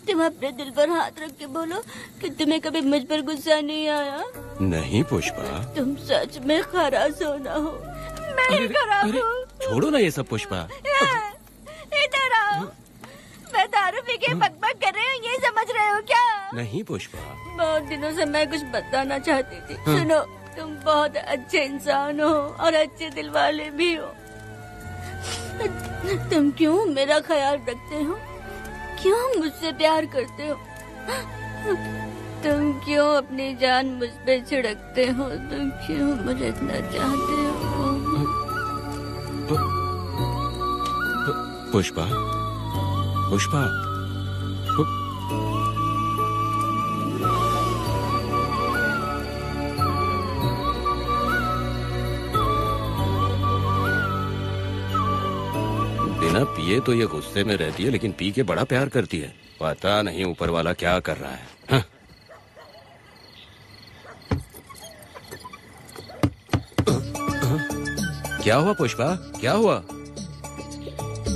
तुम अपने दिल पर हाथ रख के बोलो कि तुम्हें कभी मुझ पर गुस्सा नहीं आया। नहीं पुष्पा, तुम सच में खराब सोना हो। मैं ही खराब हूँ। छोड़ो ना ये सब पुष्पा। इधर आओ। मैं दारू पी के बकबक कर रही हूँ, ये समझ रहे हो क्या? नहीं पुष्पा, बहुत दिनों से मैं कुछ बताना चाहती थी। सुनो, तुम बहुत अच्छे इंसान हो और अच्छे दिल वाले भी हो। तुम क्यों मेरा ख्याल रखते हो? क्यों मुझसे प्यार करते हो? तुम क्यों अपनी जान मुझ पे छिड़कते हो? तुम क्यों मुझे इतना चाहते हो? पुष्पा, पुष्पा, बिना पिए तो ये गुस्से में रहती है, लेकिन पी के बड़ा प्यार करती है। पता नहीं ऊपर वाला क्या कर रहा है। हाँ? क्या हुआ पुष्पा, क्या हुआ?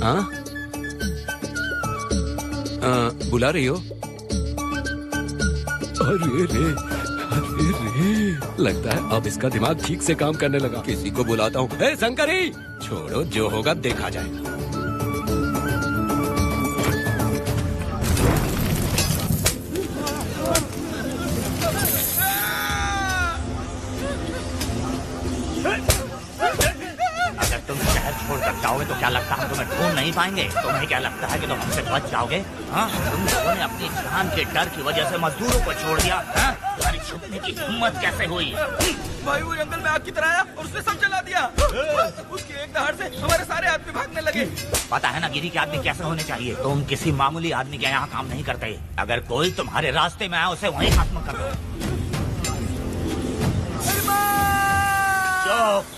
हाँ? बुला रही हो? अरे रे, अरे रे, लगता है अब इसका दिमाग ठीक से काम करने लगा। किसी को बुलाता हूँ। ए शंकरी, छोड़ो, जो होगा देखा जाएगा। जाओगे तो क्या लगता है तुम्हें ढूंढ नहीं पाएंगे? तुम्हें क्या लगता है कि तुम हमसे बच जाओगे? हाँ, तुम लोगों ने अपनी जान के डर की वजह से मजदूरों को छोड़ दिया। हाँ? तुम्हारी छुपने की हिम्मत कैसे हुई? भाई वो जंगल में आग की तरह आया और उसने सब जला दिया। उसके एक दहाड़ से हमारे सारे आदमी भागने लगे। पता है ना गिरी के आदमी कैसे होने चाहिए? तुम किसी मामूली आदमी के यहाँ काम नहीं करते। अगर कोई तुम्हारे रास्ते में आए उसे वहीं खत्म कर दो। चुप।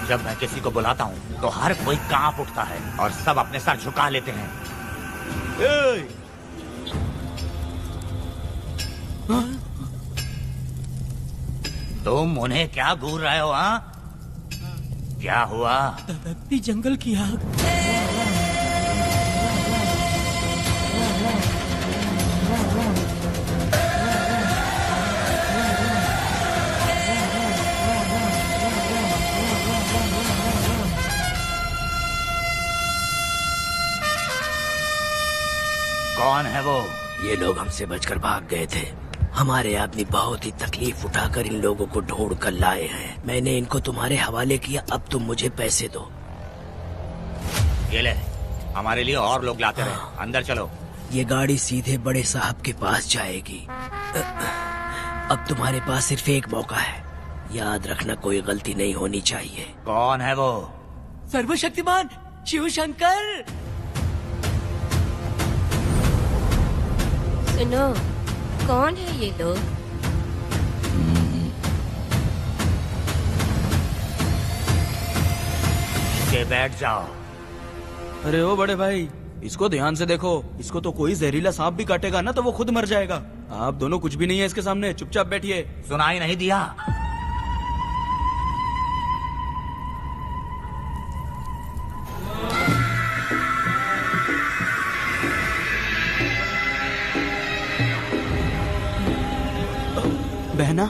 जब मैं किसी को बुलाता हूँ तो हर कोई कांप उठता है और सब अपने सर झुका लेते हैं। तुम उन्हें क्या घूर रहे हो? हाँ, क्या हुआ? दबकती जंगल की आग। कौन है वो? ये लोग हमसे बचकर भाग गए थे। हमारे आदमी बहुत ही तकलीफ उठाकर इन लोगों को ढूंढ कर लाए हैं। मैंने इनको तुम्हारे हवाले किया, अब तुम मुझे पैसे दो। ये ले, हमारे लिए और लोग लाते रहे। अंदर चलो। ये गाड़ी सीधे बड़े साहब के पास जाएगी। अब तुम्हारे पास सिर्फ एक मौका है, याद रखना कोई गलती नहीं होनी चाहिए। कौन है वो? सर्वशक्तिमान शिव शंकर। सुनो, कौन है ये लोग? के बैठ जाओ। अरे ओ बड़े भाई, इसको ध्यान से देखो। इसको तो कोई जहरीला सांप भी काटेगा ना तो वो खुद मर जाएगा। आप दोनों कुछ भी नहीं है इसके सामने, चुपचाप बैठिए। सुनाई नहीं दिया? बहना,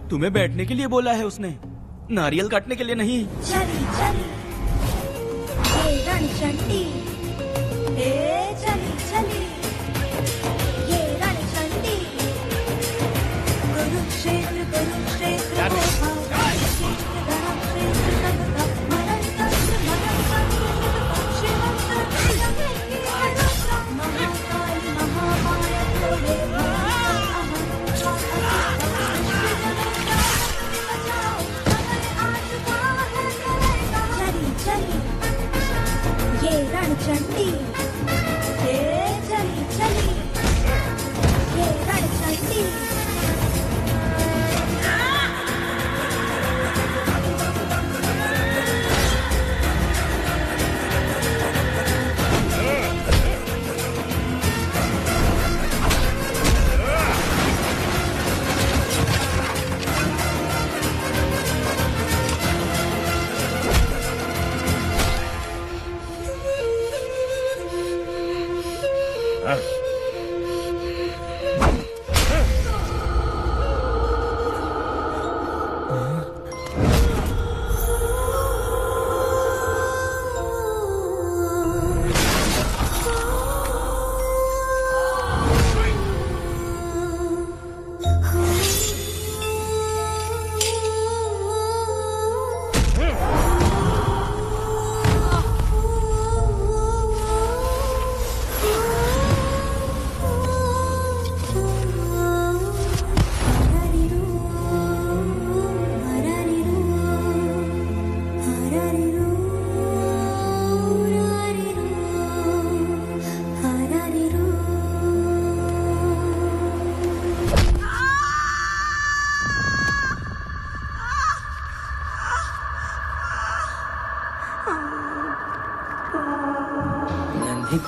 तुम्हें बैठने के लिए बोला है उसने, नारियल काटने के लिए नहीं। चली चली ये रणचंडी, चली चली ये रणचंडी, कुरुक्षेत्र कुरुक्षेत्र ये रण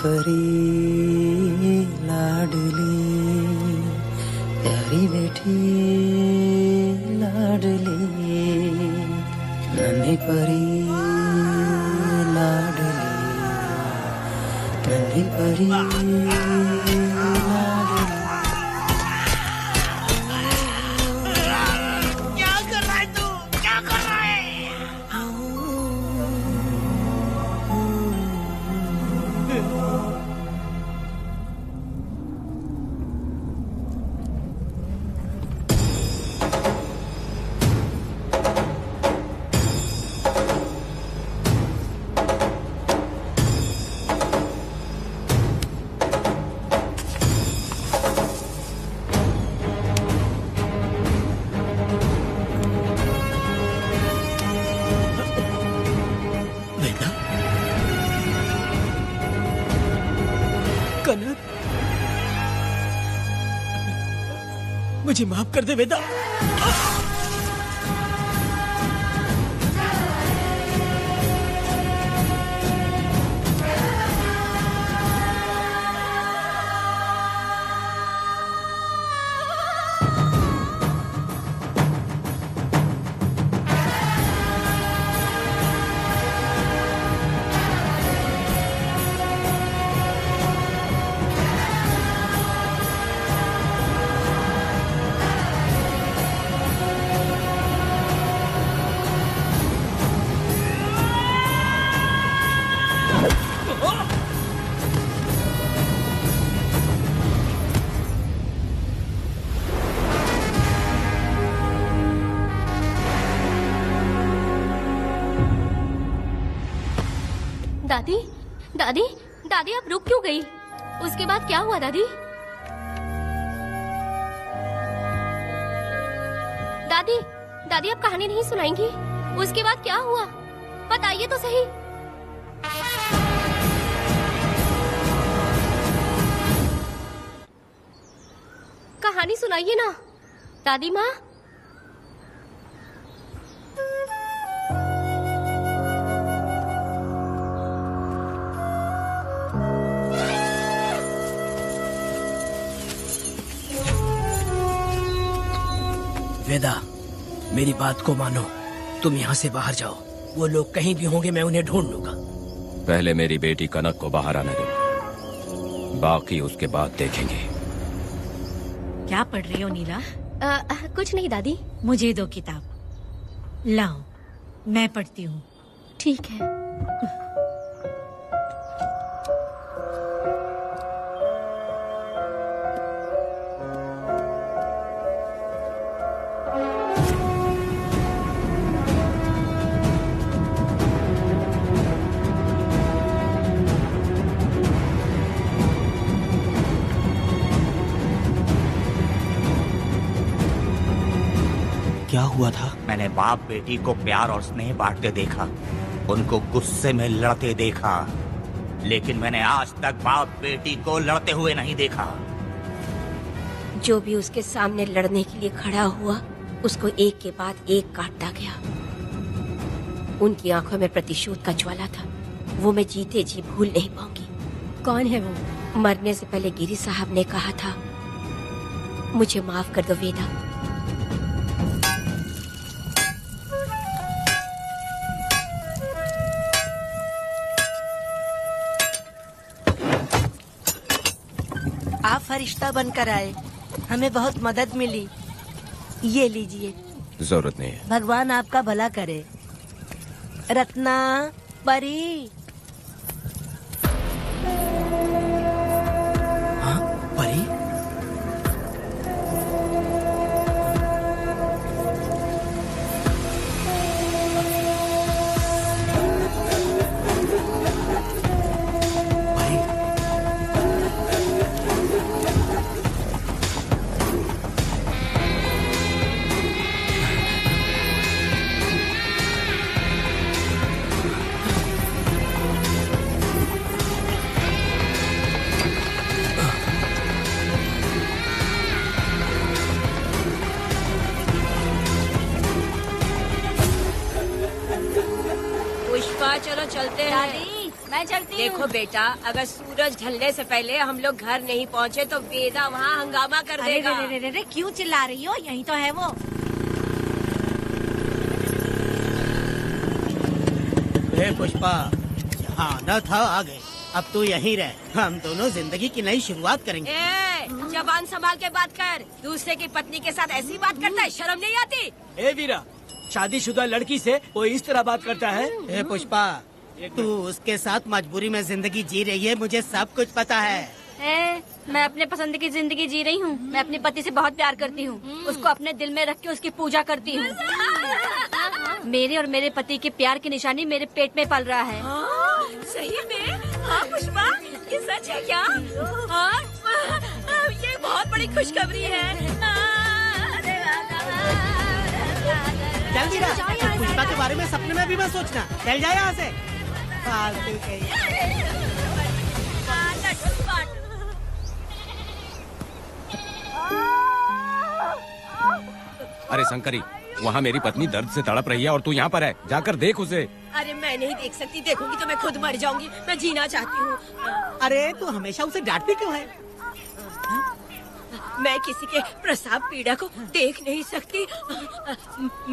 परी लाडली प्यारी बेटी लाडली नन्ही परी लाडली नन्ही परी क्या कर रहा है तू? क्या कर रहा है? कनक, मुझे माफ कर दे वेदा। दादी, दादी, दादी आप रुक क्यों गई? उसके बाद क्या हुआ दादी? दादी, दादी आप कहानी नहीं सुनाएंगी? उसके बाद क्या हुआ? बताइए तो सही। कहानी सुनाइए ना, दादी माँ। वेदा, मेरी बात को मानो, तुम यहाँ से बाहर जाओ। वो लोग कहीं भी होंगे, मैं उन्हें ढूंढ लूंगा। पहले मेरी बेटी कनक को बाहर आने दो, बाकी उसके बाद देखेंगे। क्या पढ़ रही हो नीला? कुछ नहीं दादी। मुझे दो किताब लाओ, मैं पढ़ती हूँ। ठीक है। क्या हुआ था? मैंने बाप बेटी को प्यार और स्नेह बांटते देखा, उनको गुस्से में लड़ते देखा, लेकिन मैंने आज तक बाप बेटी को लड़ते हुए नहीं देखा। जो भी उसके सामने लड़ने के लिए खड़ा हुआ, उसको एक के बाद एक काटता गया। उनकी आंखों में प्रतिशोध का ज्वाला था, वो मैं जीते जी भूल नहीं पाऊंगी। कौन है वो? मरने से पहले गिरी साहब ने कहा था, मुझे माफ कर दो वेदा। आप फरिश्ता बनकर आए, हमें बहुत मदद मिली। ये लीजिए। जरूरत नहीं है। भगवान आपका भला करे। रत्ना, परी। हाँ, परी? पुष्पा, चलो चलते हैं। दादी, मैं चलती देखो हूँ। बेटा, अगर सूरज ढलने से पहले हम लोग घर नहीं पहुँचे तो वेदा वहाँ हंगामा कर अरे देगा। रे रे रे रे, क्यों चिल्ला रही हो? यही तो है वो। पुष्पा, आना था आ गए। अब तू यहीं रह, हम दोनों जिंदगी की नई शुरुआत करेंगे। ए, जबान संभाल के बात कर। दूसरे की पत्नी के साथ ऐसी बात करता है, शर्म नहीं आती? ए वीरा, शादीशुदा लड़की से कोई इस तरह बात करता है? ए पुष्पा, तू उसके साथ मजबूरी में जिंदगी जी रही है, मुझे सब कुछ पता है। मैं अपने पसंद की जिंदगी जी रही हूँ। मैं अपने पति से बहुत प्यार करती हूँ। उसको अपने दिल में रख के उसकी पूजा करती हूँ। मेरे और मेरे पति के प्यार की निशानी मेरे पेट में पल रहा है। सही में? हाँ पुष्पा, ये सच है क्या? हाँ, ये बहुत बड़ी खुशखबरी है। चल वीरा, पुष्पा के बारे में सपने में भी मत सोचना। चल जाए यहाँ से। फालतू कहीं। अरे शंकरी, वहाँ मेरी पत्नी दर्द से तड़प रही है और तू यहाँ पर है। जाकर देख उसे। अरे मैं नहीं देख सकती, देखूंगी तो मैं खुद मर जाऊंगी। मैं जीना चाहती हूँ। अरे तू हमेशा उसे डांटती क्यों है? मैं किसी के प्रसाव पीड़ा को देख नहीं सकती।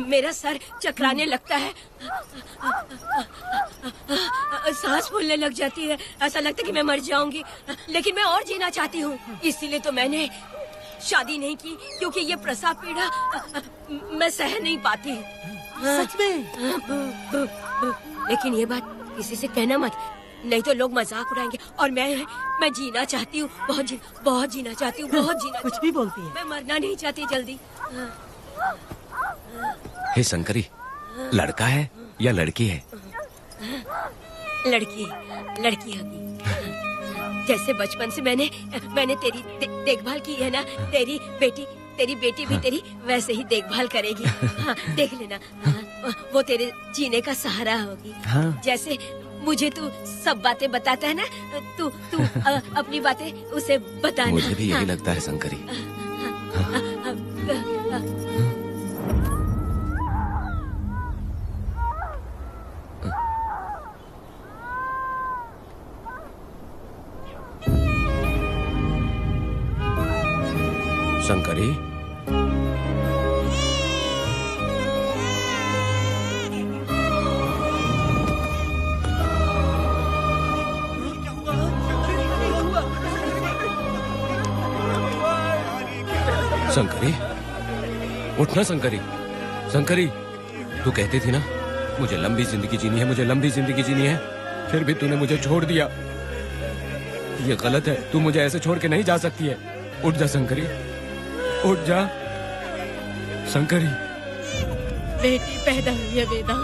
मेरा सर चकराने लगता है, सांस फूलने लग जाती है। ऐसा लगता है कि मैं मर जाऊंगी, लेकिन मैं और जीना चाहती हूँ। इसीलिए तो मैंने शादी नहीं की, क्योंकि ये प्रसाव पीड़ा मैं सह नहीं पाती। सच में? लेकिन ये बात किसी से कहना मत, नहीं तो लोग मजाक उड़ाएंगे। और मैं जीना चाहती हूँ, बहुत जीना चाहती हूँ, बहुत जीना। कुछ भी बोलती है। मैं मरना नहीं चाहती जल्दी। हे शंकरी, लड़का है या लड़की है? लड़की होगी। जैसे बचपन से मैंने तेरी देखभाल की है ना, तेरी बेटी भी तेरी वैसे ही देखभाल करेगी। हाँ, देख लेना। हाँ, वो तेरे जीने का सहारा होगी। हाँ। जैसे मुझे तू सब बातें बताता है ना, तू अपनी बातें उसे बताना। मुझे भी यही हाँ। लगता है शंकरी। शंकरी, शंकरी, उठना शंकरी। शंकरी, तू कहती थी ना मुझे लंबी जिंदगी जीनी है, मुझे लंबी जिंदगी जीनी है, फिर भी तूने मुझे छोड़ दिया। ये गलत है, तू मुझे ऐसे छोड़ के नहीं जा सकती है। उठ जा शंकरी, उठ जा शंकरी। बेटी पैदा हुई है वेदा।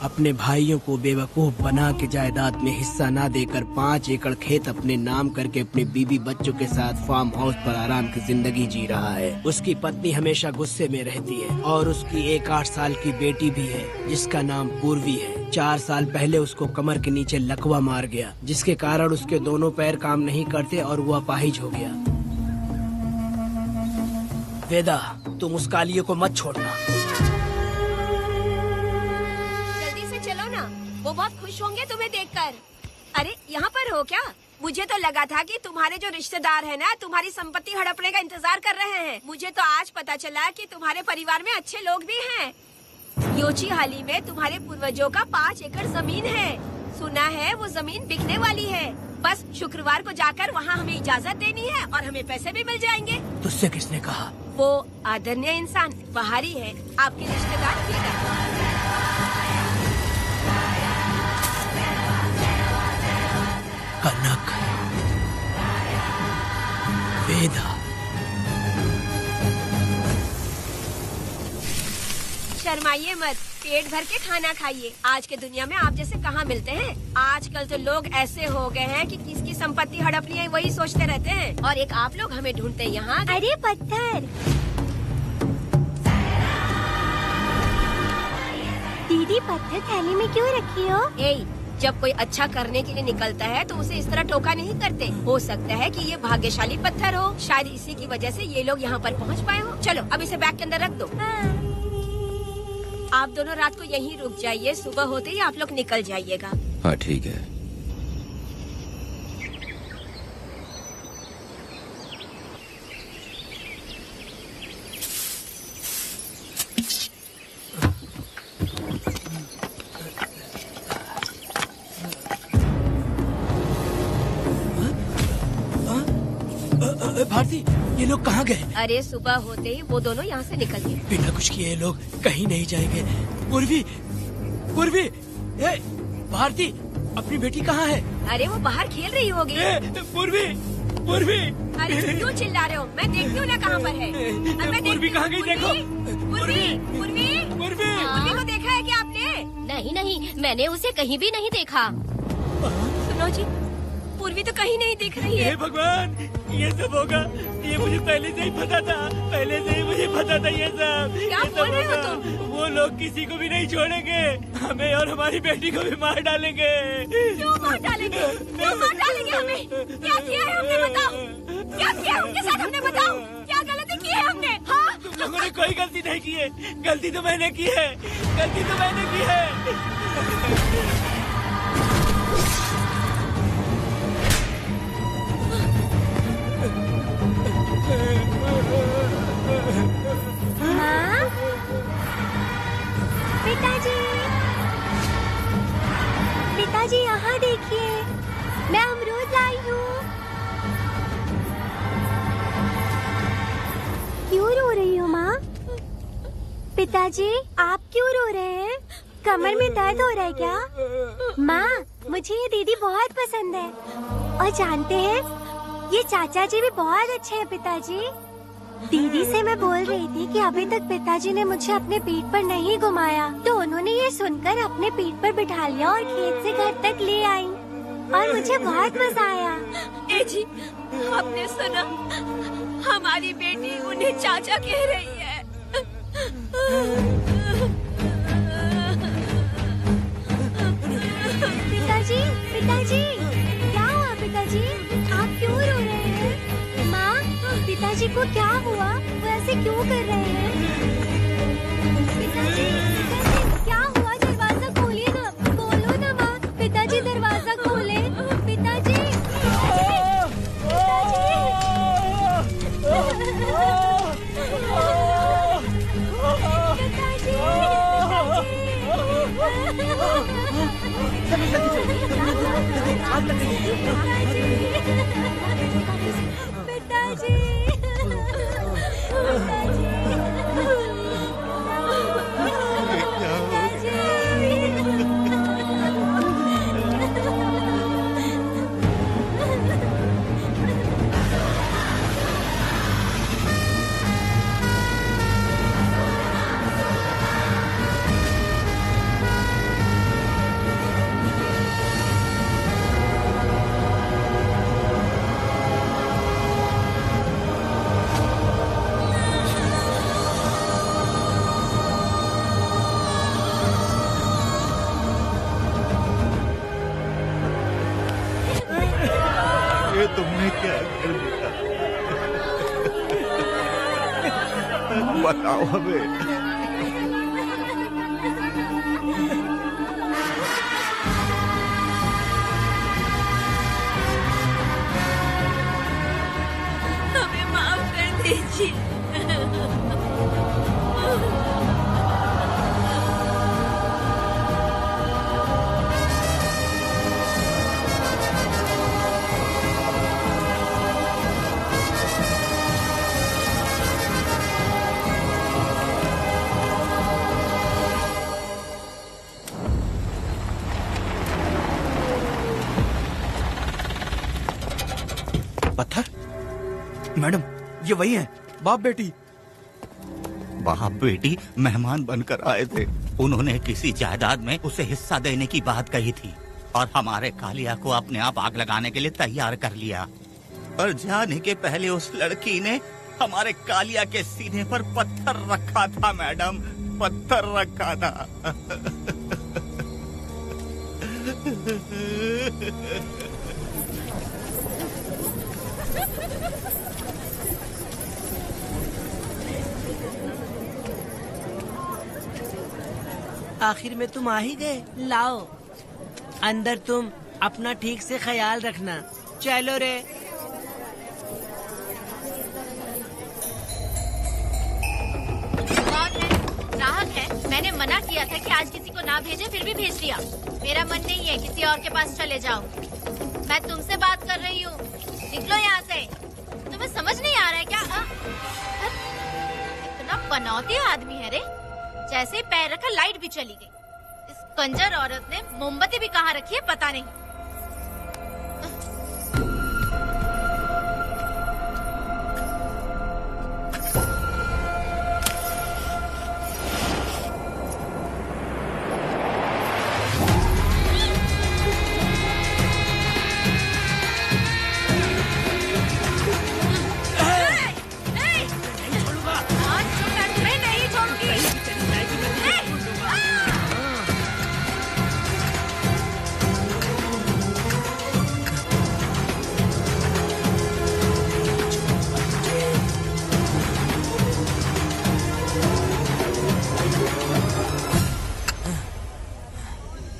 अपने भाइयों को बेवकूफ बना के जायदाद में हिस्सा ना देकर 5 एकड़ खेत अपने नाम करके अपने बीवी बच्चों के साथ फार्म हाउस पर आराम की जिंदगी जी रहा है। उसकी पत्नी हमेशा गुस्से में रहती है और उसकी एक 8 साल की बेटी भी है जिसका नाम पूर्वी है। 4 साल पहले उसको कमर के नीचे लकवा मार गया, जिसके कारण उसके दोनों पैर काम नहीं करते और वो अपाहिज हो गया। वेदा, तुम उस कालिये को मत छोड़ना। चलो ना, वो बहुत खुश होंगे तुम्हें देखकर। अरे यहाँ पर हो क्या? मुझे तो लगा था कि तुम्हारे जो रिश्तेदार हैं ना, तुम्हारी संपत्ति हड़पने का इंतजार कर रहे हैं। मुझे तो आज पता चला कि तुम्हारे परिवार में अच्छे लोग भी हैं। योची हाली में तुम्हारे पूर्वजों का 5 एकड़ जमीन है। सुना है वो जमीन बिकने वाली है। बस शुक्रवार को जाकर वहाँ हमें इजाजत देनी है और हमें पैसे भी मिल जाएंगे। तुझसे किसने कहा? वो आदरणीय इंसान बाहरी है, आपके रिश्तेदार भी है। कनक, वेदा, शर्माइए मत, पेट भर के खाना खाइए। आज के दुनिया में आप जैसे कहाँ मिलते हैं। आजकल तो लोग ऐसे हो गए हैं कि किसकी संपत्ति हड़प ली है वही सोचते रहते हैं, और एक आप लोग हमें ढूंढते हैं यहाँ। अरे पत्थर, दीदी पत्थर थैली में क्यों रखी हो? जब कोई अच्छा करने के लिए निकलता है तो उसे इस तरह टोका नहीं करते। हो सकता है कि ये भाग्यशाली पत्थर हो, शायद इसी की वजह से ये लोग यहाँ पर पहुँच पाए हो। चलो अब इसे बैग के अंदर रख दो। आप दोनों रात को यहीं रुक जाइए, सुबह होते ही आप लोग निकल जाइएगा। हाँ ठीक है। भारती, ये लोग कहाँ गए? अरे सुबह होते ही वो दोनों यहाँ से निकल गए। बिना कुछ किए ये लोग कहीं नहीं जाएंगे। पूर्वी, पूर्वी, ए, भारती, अपनी बेटी कहाँ है? अरे वो बाहर खेल रही होगी। पूर्वी, पूर्वी। अरे क्यों चिल्ला रहे हो? मैं देखती हूँ ना कहाँ पर है। पूर्वी कहाँ गई? देखो। पूर्वी, पूर्वी, पूर्वी को देखा है क्या आपने? नहीं नहीं, मैंने उसे कहीं भी नहीं देखा। सुनो जी, पूर्वी तो कहीं नहीं दिख रही है। हे भगवान, ये सब होगा, ये मुझे पहले से ही पता था। पहले से ही मुझे पता था ये सब। क्या बोल रहे हो तुम? वो लोग किसी को भी नहीं छोड़ेंगे, हमें और हमारी बेटी को भी मार डालेंगे। क्यों मार डालेंगे? क्यों मार डालेंगे हमें? क्या किया है हमने बताओ? क्या किया है उनके साथ हमने बताओ? क्या गलती की है हमने? हाँ? तुम लोगों ने कोई गलती नहीं की है। गलती तो मैंने की है, गलती तो मैंने की है। माँ, पिताजी, पिताजी यहाँ देखिए, मैं अमरूद लाई हूँ। क्यों रो रही हो माँ? पिताजी, आप क्यों रो रहे हैं? कमर में दर्द हो रहा है क्या? माँ, मुझे ये दीदी बहुत पसंद है, और जानते हैं ये चाचा जी भी बहुत अच्छे हैं पिताजी। दीदी से मैं बोल रही थी कि अभी तक पिताजी ने मुझे अपने पीठ पर नहीं घुमाया, तो उन्होंने ये सुनकर अपने पीठ पर बिठा लिया और खेत से घर तक ले आई, और मुझे बहुत मजा आया। ए जी, आपने सुना? हमारी बेटी उन्हें चाचा कह रही है। पिताजी, पिताजी, क्या हुआ पिताजी? आप क्यों रो रहे हैं? माँ, पिताजी को क्या हुआ? वो ऐसे क्यों कर रहे हैं? पिताजी, पिताजी, क्या हुआ? दरवाजा खोलिए ना, खोलो ना माँ। पिताजी दरवाजा खोले। पिताजी, तुमने क्या कर दिया? बताओ हमें। हमें माफ कर दीजिए। पत्थर? मैडम, ये वही है, बाप बेटी। बाप बेटी मेहमान बनकर आए थे। उन्होंने किसी जायदाद में उसे हिस्सा देने की बात कही थी और हमारे कालिया को अपने आप आग लगाने के लिए तैयार कर लिया। पर जाने के पहले उस लड़की ने हमारे कालिया के सीने पर पत्थर रखा था मैडम, पत्थर रखा था। आखिर में तुम आ ही गए। लाओ अंदर, तुम अपना ठीक से ख्याल रखना। चलो रे। ग्राहक है, मैंने मना किया था कि आज किसी को ना भेजे, फिर भी भेज दिया। मेरा मन नहीं है, किसी और के पास चले जाओ। मैं तुमसे बात कर रही हूँ, निकलो यहाँ से। तुम्हें समझ नहीं आ रहा है क्या? इतना पनौती आदमी है रे, जैसे ही पैर रखा लाइट भी चली गई। इस कंजर औरत ने मोमबत्ती भी कहाँ रखी है पता नहीं।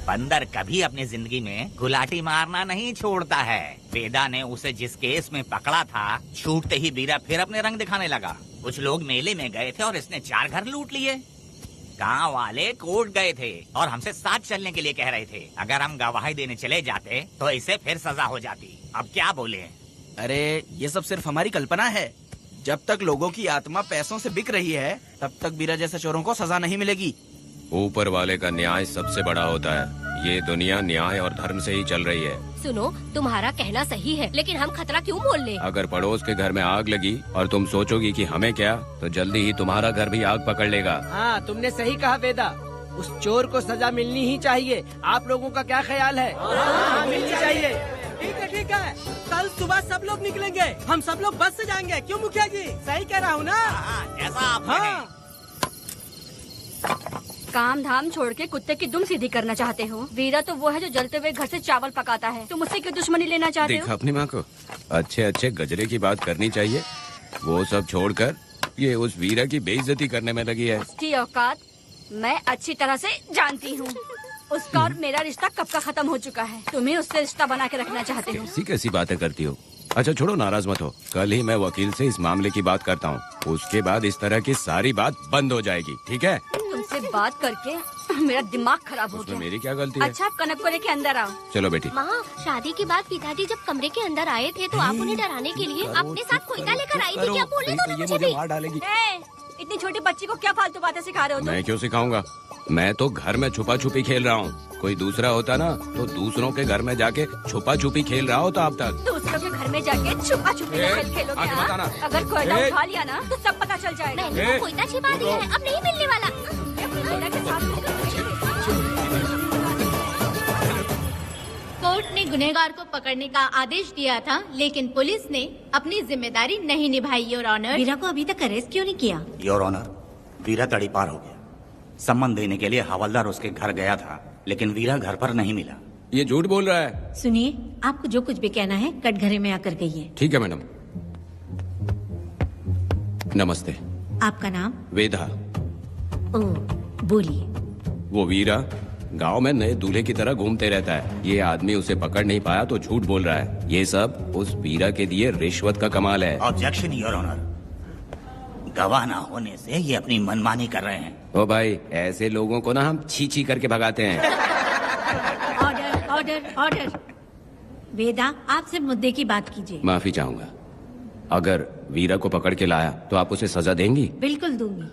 बंदर कभी अपनी जिंदगी में गुलाटी मारना नहीं छोड़ता है। वेदा ने उसे जिस केस में पकड़ा था, छूटते ही वीरा फिर अपने रंग दिखाने लगा। कुछ लोग मेले में गए थे और इसने 4 घर लूट लिए। गांव वाले कोर्ट गए थे और हमसे साथ चलने के लिए कह रहे थे। अगर हम गवाही देने चले जाते तो इसे फिर सजा हो जाती। अब क्या बोले? अरे ये सब सिर्फ हमारी कल्पना है। जब तक लोगों की आत्मा पैसों से बिक रही है, तब तक वीरा जैसे चोरों को सजा नहीं मिलेगी। ऊपर वाले का न्याय सबसे बड़ा होता है। ये दुनिया न्याय और धर्म से ही चल रही है। सुनो, तुम्हारा कहना सही है, लेकिन हम खतरा क्यों मोल लें? अगर पड़ोस के घर में आग लगी और तुम सोचोगी कि हमें क्या, तो जल्दी ही तुम्हारा घर भी आग पकड़ लेगा। हाँ, तुमने सही कहा वेदा। उस चोर को सजा मिलनी ही चाहिए। आप लोगों का क्या ख्याल है? हाँ, मिलनी चाहिए। ठीक है। कल सुबह सब लोग निकलेंगे। हम सब लोग बस से जाएंगे। क्यों मुखिया जी? सही कह रहा हूँ ना? ऐसा आप हाँ। काम धाम छोड़ के कुत्ते की दुम सीधी करना चाहते हो? वीरा तो वो है जो जलते हुए घर से चावल पकाता है। तुम उससे क्यों दुश्मनी लेना चाहते हो? देखा अपनी माँ को, अच्छे अच्छे गजरे की बात करनी चाहिए। वो सब छोड़कर ये उस वीरा की बेइज्जती करने में लगी है। उसकी औकात मैं अच्छी तरह से जानती हूँ। उसका और मेरा रिश्ता कब का खत्म हो चुका है। तुम्हें उससे रिश्ता बना के रखना चाहते हो। कैसी कैसी बातें करती हो। अच्छा छोड़ो, नाराज मत हो। कल ही मैं वकील से इस मामले की बात करता हूँ। उसके बाद इस तरह की सारी बात बंद हो जाएगी, ठीक है? तुमसे बात करके मेरा दिमाग खराब हो गया। मेरी क्या गलती है? अच्छा, कनक को लेके अंदर आओ। चलो बेटी। माँ, शादी के बाद पिताजी जब कमरे के अंदर आए थे तो आप उन्हें डराने के लिए अपने साथ कोयता लेकर आई थी। क्या बोले तो मुझे भी? मार डालेगी। इतनी छोटी बच्ची को क्या फालतू बातें सिखा रहे हो तुम? मैं क्यों सिखाऊंगा? मैं तो घर में छुपा छुपी खेल रहा हूँ। कोई दूसरा होता ना तो दूसरों के घर में जाके छुपा छुपी खेल रहा होता अब तक। दूसरों के घर में जाके छुपा छुपी खेलोगे? अगर कोयला उठा लिया ना तो सब पता चल जाएगा। मैंने वो कोयता छिपा दिया है, अब नहीं मिलने वाला। कोर्ट ने गुनहगार को पकड़ने का आदेश दिया था, लेकिन पुलिस ने अपनी जिम्मेदारी नहीं निभाई। योर ऑनर, वीरा को अभी तक अरेस्ट क्यों नहीं किया? योर ऑनर, वीरा तड़ी पार हो गया। सम्मान देने के लिए हवलदार उसके घर गया था, लेकिन वीरा घर पर नहीं मिला। ये झूठ बोल रहा है। सुनिए, आपको जो कुछ भी कहना है कटघरे में आकर कहिए। ठीक है मैडम। नमस्ते। आपका नाम? वेदा। ओह, बोलिए। वो वीरा गांव में नए दूल्हे की तरह घूमते रहता है। ये आदमी उसे पकड़ नहीं पाया तो झूठ बोल रहा है। ये सब उस वीरा के दिए रिश्वत का कमाल है। Objection your honour. गवाह ना होने से ये अपनी मनमानी कर रहे हैं। ओ भाई, ऐसे लोगों को ना हम छी छी करके भगाते हैं। Order, order, order. वेदा, आपसे मुद्दे की बात कीजिए। माफी चाहूंगा। अगर वीरा को पकड़ के लाया तो आप उसे सजा देंगी? बिल्कुल दूंगी।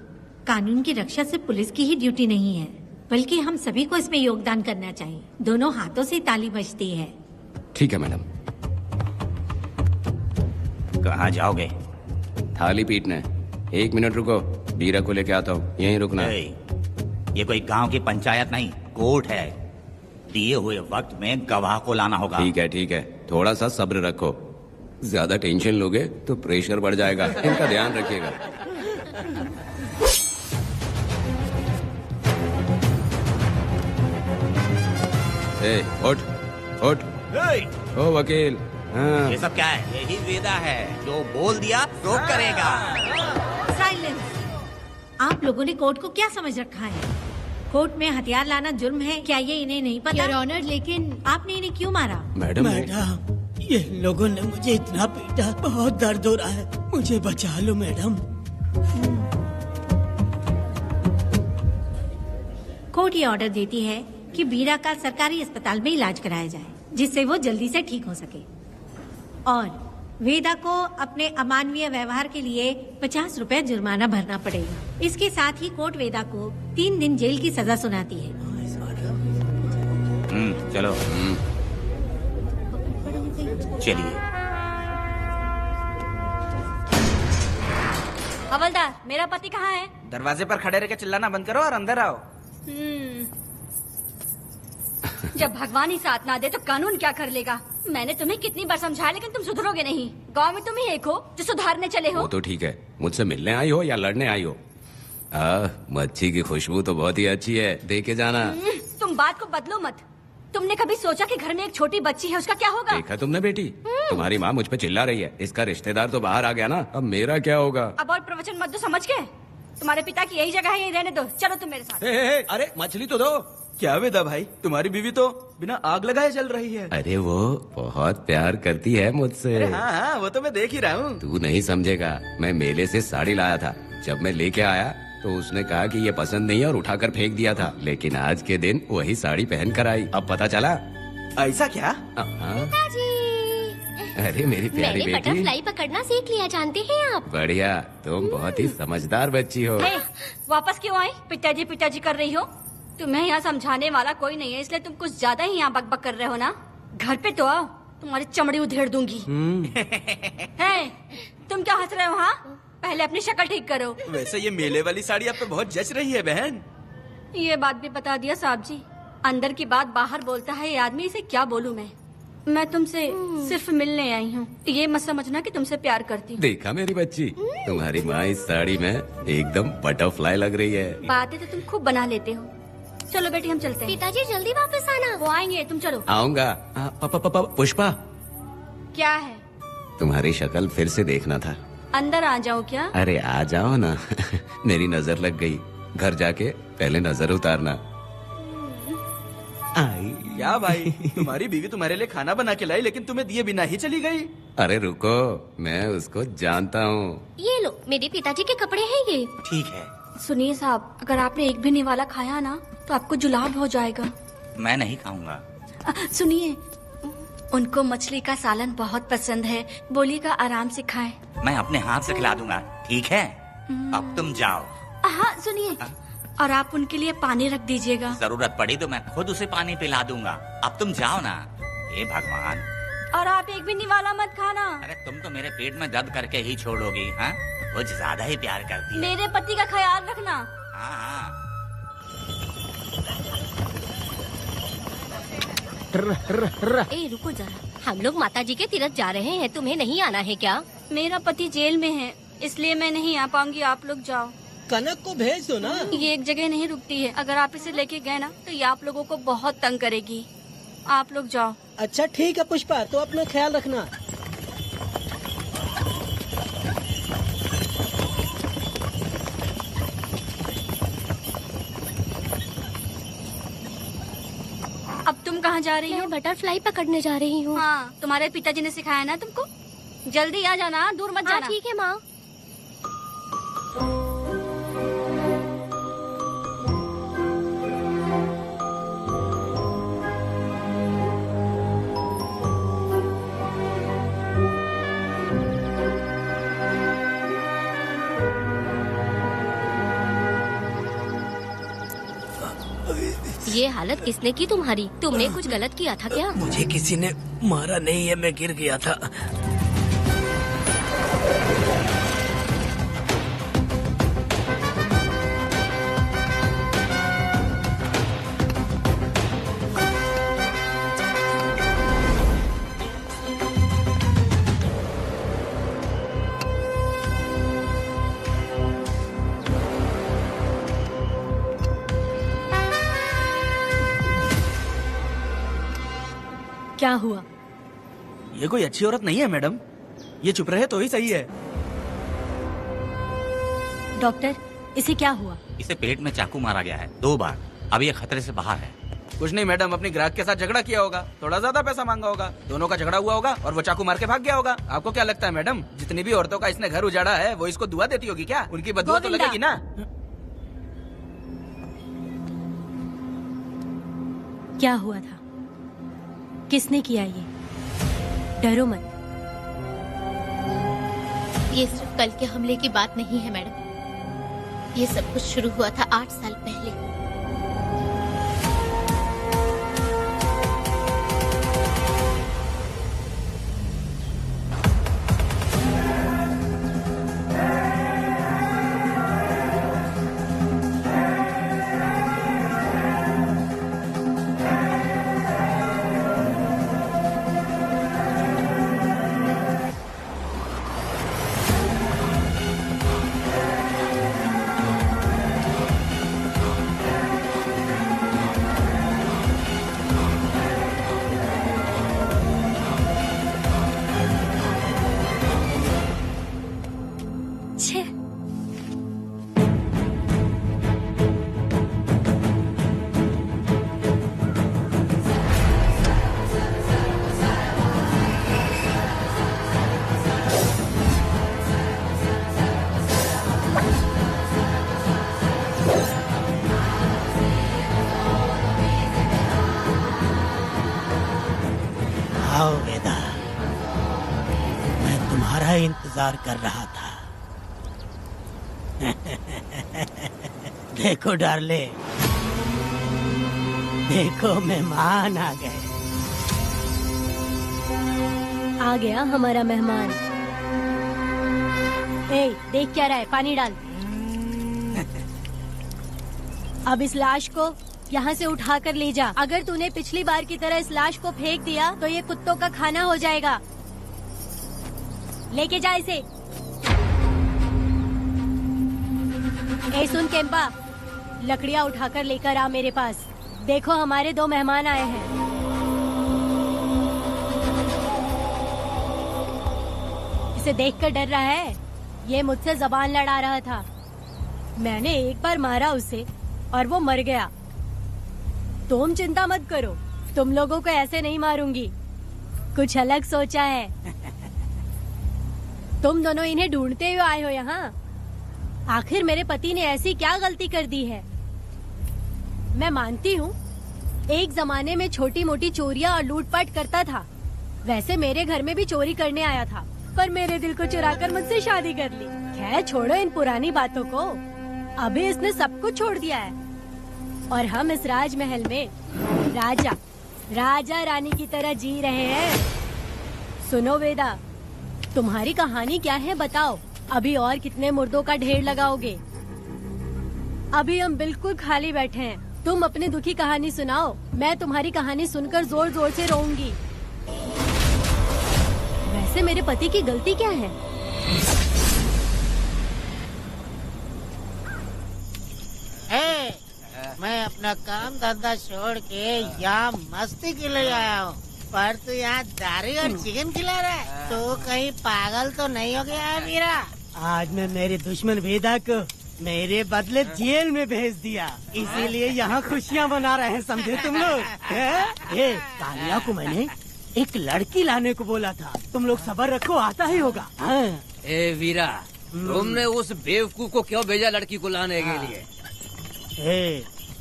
कानून की रक्षा सिर्फ पुलिस की ही ड्यूटी नहीं है, बल्कि हम सभी को इसमें योगदान करना चाहिए। दोनों हाथों से ताली बजती है। ठीक है मैडम। कहाँ जाओगे? थाली पीटने। 1 मिनट रुको, वीरा को लेके आता हूँ। यहीं रुकना। ये कोई गांव की पंचायत नहीं, कोर्ट है। दिए हुए वक्त में गवाह को लाना होगा। ठीक है, थोड़ा सा सब्र रखो। ज्यादा टेंशन लोगे तो प्रेशर बढ़ जाएगा, इनका ध्यान रखिएगा। उठ। ओ वकील। हाँ। ये सब क्या है? यही वेदा है, जो बोल दिया तो करेगा। साइलेंस। आप लोगों ने कोर्ट को क्या समझ रखा है? कोर्ट में हथियार लाना जुर्म है, क्या ये इन्हें नहीं पता? योर ऑनर, लेकिन आपने इन्हें क्यों मारा? मैडम, ये लोगों ने मुझे इतना पीटा, बहुत दर्द हो रहा है, मुझे बचा लो मैडम। कोर्ट ये ऑर्डर देती है कि बीरा का सरकारी अस्पताल में इलाज कराया जाए, जिससे वो जल्दी से ठीक हो सके। और वेदा को अपने अमानवीय व्यवहार के लिए 50 रुपए जुर्माना भरना पड़ेगा। इसके साथ ही कोर्ट वेदा को 3 दिन जेल की सजा सुनाती है। चलो। चलिए। हवलदार, मेरा पति कहाँ है? दरवाजे पर खड़े रह के चिल्लाना बंद करो और अंदर आओ। जब भगवान ही साथ ना दे तो कानून क्या कर लेगा? मैंने तुम्हें कितनी बार समझाया, लेकिन तुम सुधरोगे नहीं। गांव में तुम ही एक हो जो सुधारने चले हो। वो तो ठीक है, मुझसे मिलने आई हो या लड़ने आई हो? मच्छी की खुशबू तो बहुत ही अच्छी है, दे के जाना। तुम बात को बदलो मत। तुमने कभी सोचा कि घर में एक छोटी बच्ची है, उसका क्या होगा? देखा तुमने बेटी, तुम्हारी माँ मुझ पे चिल्ला रही है। इसका रिश्तेदार तो बाहर आ गया ना, अब मेरा क्या होगा? अब और प्रवचन मत दो, समझ गए? तुम्हारे पिता की यही जगह है, यही रहने दो। चलो तुम मेरे साथ। अरे मछली तो दो। क्या वेदा भाई, तुम्हारी बीवी तो बिना आग लगाए जल रही है। अरे वो बहुत प्यार करती है मुझसे। अरे हाँ, वो तो मैं देख ही रहा हूँ। तू नहीं समझेगा, मैं मेले से साड़ी लाया था। जब मैं लेके आया तो उसने कहा कि ये पसंद नहीं है और उठाकर फेंक दिया था, लेकिन आज के दिन वही साड़ी पहन कर आई। अब पता चला। ऐसा क्या? अरे मेरी प्यारी मैंने बेटी, बटरफ्लाई पकड़ना सीख लिया, जानते हैं आप? बढ़िया, तुम बहुत ही समझदार बच्ची हो। वापस क्यों आई? पिताजी कर रही हो? तुम्हें यहाँ समझाने वाला कोई नहीं है, इसलिए तुम कुछ ज्यादा ही यहाँ बकबक कर रहे हो ना। घर पे तो आओ, तुम्हारी चमड़ी उधेड़ दूंगी। है, तुम क्या हंस रहे हो? हाँ, पहले अपनी शक्ल ठीक करो। वैसे ये मेले वाली साड़ी आप पे बहुत जच रही है बहन। ये बात भी बता दिया साहब जी, अंदर की बात बाहर बोलता है ये आदमी, इसे क्या बोलूं मैं तुमसे सिर्फ मिलने आई हूँ, ये मत समझना कि तुमसे प्यार करती हूँ। देखा मेरी बच्ची, तुम्हारी माँ इस साड़ी में एकदम बटरफ्लाई लग रही है। बातें तो तुम खूब बना लेते हो। चलो बेटी, हम चलते हैं। पिताजी जल्दी वापस आना। वो आएंगे, तुम चलो। आऊंगा। पुष्पा, क्या है? तुम्हारी शक्ल फिर से देखना था। अंदर आ जाओ क्या? अरे आ जाओ ना। मेरी नजर लग गई, घर जाके पहले नजर उतारना। क्या भाई, तुम्हारी बीवी तुम्हारे लिए खाना बना के लाई, लेकिन तुम्हें दिए बिना ही चली गई। अरे रुको, मैं उसको जानता हूँ। ये लो, मेरे पिताजी के कपड़े हैं ये। ठीक है। सुनिए साहब, अगर आपने एक भी निवाला खाया ना तो आपको जुलाब हो जाएगा। मैं नहीं खाऊंगा। सुनिए, उनको मछली का सालन बहुत पसंद है, बोलिएगा आराम से खाएं। मैं अपने हाथ से खिला दूंगा, ठीक है? अब तुम जाओ। हाँ सुनिए, और आप उनके लिए पानी रख दीजिएगा। जरूरत पड़ी तो मैं खुद उसे पानी पिला दूंगा। अब तुम जाओ ना। हे भगवान। और आप एक भी निवाला मत खाना। अरे तुम तो मेरे पेट में दर्द करके ही छोड़ोगी। हाँ, कुछ ज्यादा ही प्यार करती है। मेरे पति का ख्याल रखना। हाँ। ए रुको जरा, हम लोग माताजी के तीरथ जा रहे हैं, तुम्हें नहीं आना है क्या? मेरा पति जेल में है, इसलिए मैं नहीं आ पाऊंगी, आप लोग जाओ। कनक को भेज दो ना। ये एक जगह नहीं रुकती है, अगर आप इसे लेके गए ना तो ये आप लोगों को बहुत तंग करेगी। आप लोग जाओ। अच्छा ठीक है पुष्पा, तो अपना ख्याल रखना। अब तुम कहाँ जा रही हो? बटरफ्लाई पकड़ने जा रही हूँ। हाँ, तुम्हारे पिताजी ने सिखाया ना तुमको। जल्दी आ जाना, दूर मत जाना। ठीक है माँ। ये हालत किसने की तुम्हारी? तुमने कुछ गलत किया था क्या? मुझे किसी ने मारा नहीं है, मैं गिर गया था। क्या हुआ? ये कोई अच्छी औरत नहीं है मैडम, ये चुप रहे तो ही सही है। डॉक्टर, इसे क्या हुआ? इसे पेट में चाकू मारा गया है 2 बार। अब ये खतरे से बाहर है। कुछ नहीं मैडम, अपनी ग्राहक के साथ झगड़ा किया होगा, थोड़ा ज्यादा पैसा मांगा होगा, दोनों का झगड़ा हुआ होगा और वो चाकू मार के भाग गया होगा। आपको क्या लगता है मैडम, जितनी भी औरतों का इसने घर उजाड़ा है वो इसको दुआ देती होगी क्या? उनकी बदुआ तो लगेगी ना। क्या हुआ था? किसने किया ये? डरो मत। ये सिर्फ कल के हमले की बात नहीं है मैडम, ये सब कुछ शुरू हुआ था 8 साल पहले। आओ वेदा, मैं तुम्हारा इंतजार कर रहा था। देखो डार्ले, देखो मेहमान आ गए। आ गया हमारा मेहमान। ए, देख क्या रहा है, पानी डाल। अब इस लाश को यहाँ से उठाकर ले जा। अगर तूने पिछली बार की तरह इस लाश को फेंक दिया तो ये कुत्तों का खाना हो जाएगा। लेके जा इसे। ए सुन केम्पा, लकड़ियाँ उठाकर लेकर आ मेरे पास। देखो हमारे 2 मेहमान आए हैं। इसे देखकर डर रहा है? ये मुझसे जबान लड़ा रहा था। मैंने एक बार मारा उसे और वो मर गया। तुम चिंता मत करो, तुम लोगों को ऐसे नहीं मारूंगी। कुछ अलग सोचा है। तुम दोनों इन्हें ढूंढते हुए आए हो यहाँ। आखिर मेरे पति ने ऐसी क्या गलती कर दी है? मैं मानती हूँ एक जमाने में छोटी मोटी चोरियाँ और लूटपाट करता था। वैसे मेरे घर में भी चोरी करने आया था, पर मेरे दिल को चुराकर मुझसे शादी कर ली। खैर छोड़ो इन पुरानी बातों को। अभी इसने सब कुछ छोड़ दिया है और हम इस राजमहल में राजा रानी की तरह जी रहे हैं। सुनो वेदा, तुम्हारी कहानी क्या है बताओ? अभी और कितने मुर्दों का ढेर लगाओगे? अभी हम बिल्कुल खाली बैठे हैं। तुम अपनी दुखी कहानी सुनाओ, मैं तुम्हारी कहानी सुनकर जोर जोर से रोऊंगी। वैसे मेरे पति की गलती क्या है? मैं अपना काम धंधा छोड़ के यहाँ मस्ती के लिए आया हूँ, पर तू यहाँ दारू और चिकन खिला रहा है। तो कहीं पागल तो नहीं हो गया है वीरा? आज मैं मेरे दुश्मन वेदा को मेरे बदले जेल में भेज दिया, इसीलिए यहाँ खुशियाँ मना रहे हैं, समझे तुम लोग? ये कालिया को मैंने एक लड़की लाने को बोला था, तुम लोग सब्र रखो, आता ही होगा। ए वीरा, तुमने उस बेवकूफ को क्यों भेजा लड़की को लाने के लिए?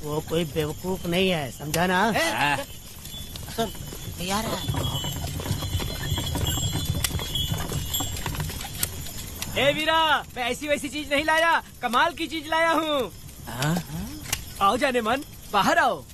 वो कोई बेवकूफ नहीं है, समझा ना? सुन यार, ए वीरा, मैं ऐसी वैसी चीज नहीं लाया, कमाल की चीज लाया हूँ। आओ जाने मन, बाहर आओ।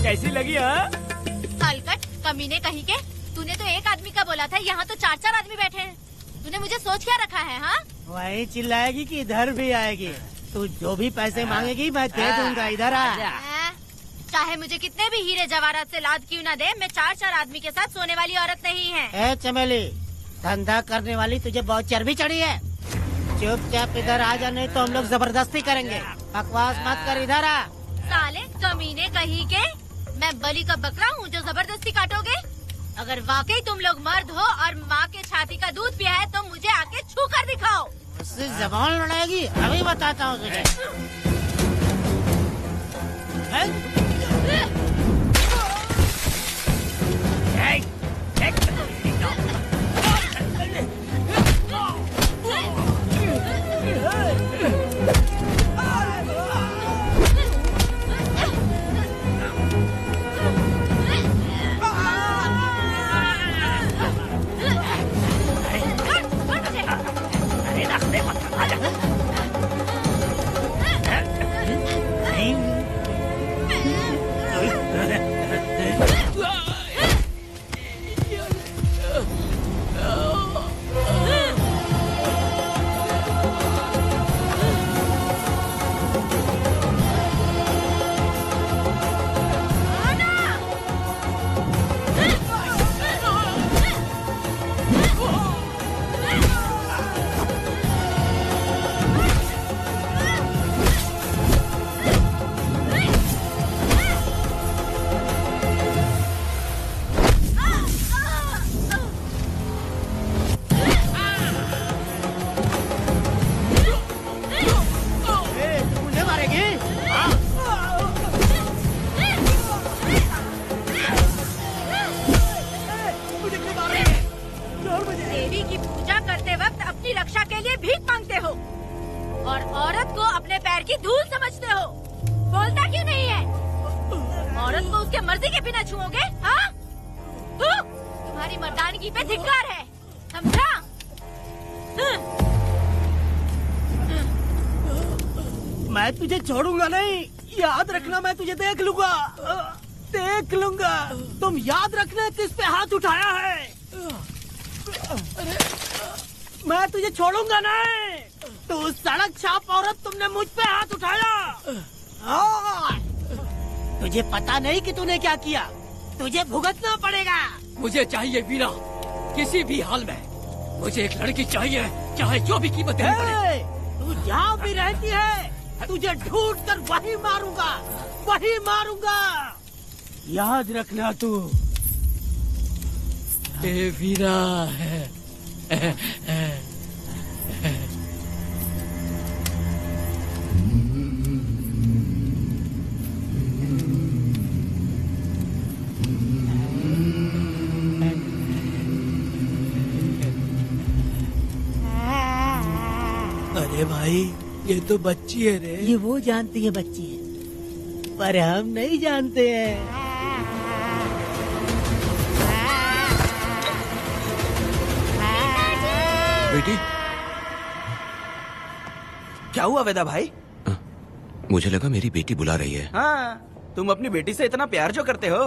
कैसी लगी? हलकट कमीने कहीं के, तूने तो एक आदमी का बोला था, यहाँ तो 4-4 आदमी बैठे हैं। तूने मुझे सोच क्या रखा है? हाँ, वही चिल्लाएगी कि इधर भी आएगी? तू जो भी पैसे मांगेगी मैं दे दूंगा, इधर आ। चाहे मुझे कितने भी हीरे जवाहरात से लाद क्यों न दे, मैं 4 आदमी के साथ सोने वाली औरत नहीं है। ए चमेली, धंधा करने वाली तुझे बहुत चर्बी चढ़ी है। चुपचाप इधर आ जा, नहीं तो हम लोग जबरदस्ती करेंगे। बकवास मत कर, इधर आ। साले कमीने कहीं के, मैं बलि का बकरा हूँ जो जबरदस्ती काटोगे? अगर वाकई तुम लोग मर्द हो और माँ के छाती का दूध पिया है तो मुझे आके छू कर दिखाओ। उससे जबान लड़ाएगी, अभी बताता हूँ तुझे। देवी की पूजा करते वक्त अपनी रक्षा के लिए भीख मांगते हो और औरत को अपने पैर की धूल समझते हो। बोलता क्यों नहीं है? औरत को उसके मर्जी के बिना छुओगे? हाँ? तुम्हारी मर्दानगी पे धिक्कार है, समझा? मैं तुझे छोड़ूंगा नहीं, याद रखना। मैं तुझे देख लूंगा, देख लूंगा। तुम याद रखना किस पे हाथ उठाया है। मैं तुझे छोड़ूंगा नहीं। तू सड़क छाप औरत, तुमने मुझ पे हाथ उठाया। तुझे पता नहीं कि तूने क्या किया, तुझे भुगतना पड़ेगा। मुझे चाहिए वीरा, किसी भी हाल में मुझे एक लड़की चाहिए, चाहे जो भी कीमत देनी पड़े। तू जहाँ भी रहती है, तुझे ढूंढ कर वही मारूंगा, वही मारूंगा। याद रखना तू वीरा है। अरे भाई, ये तो बच्ची है रे। ये वो जानती है बच्ची है, पर हम नहीं जानते हैं। बेटी, क्या हुआ वेदा भाई? मुझे लगा मेरी बेटी बुला रही है। हाँ, तुम अपनी बेटी से इतना प्यार जो करते हो,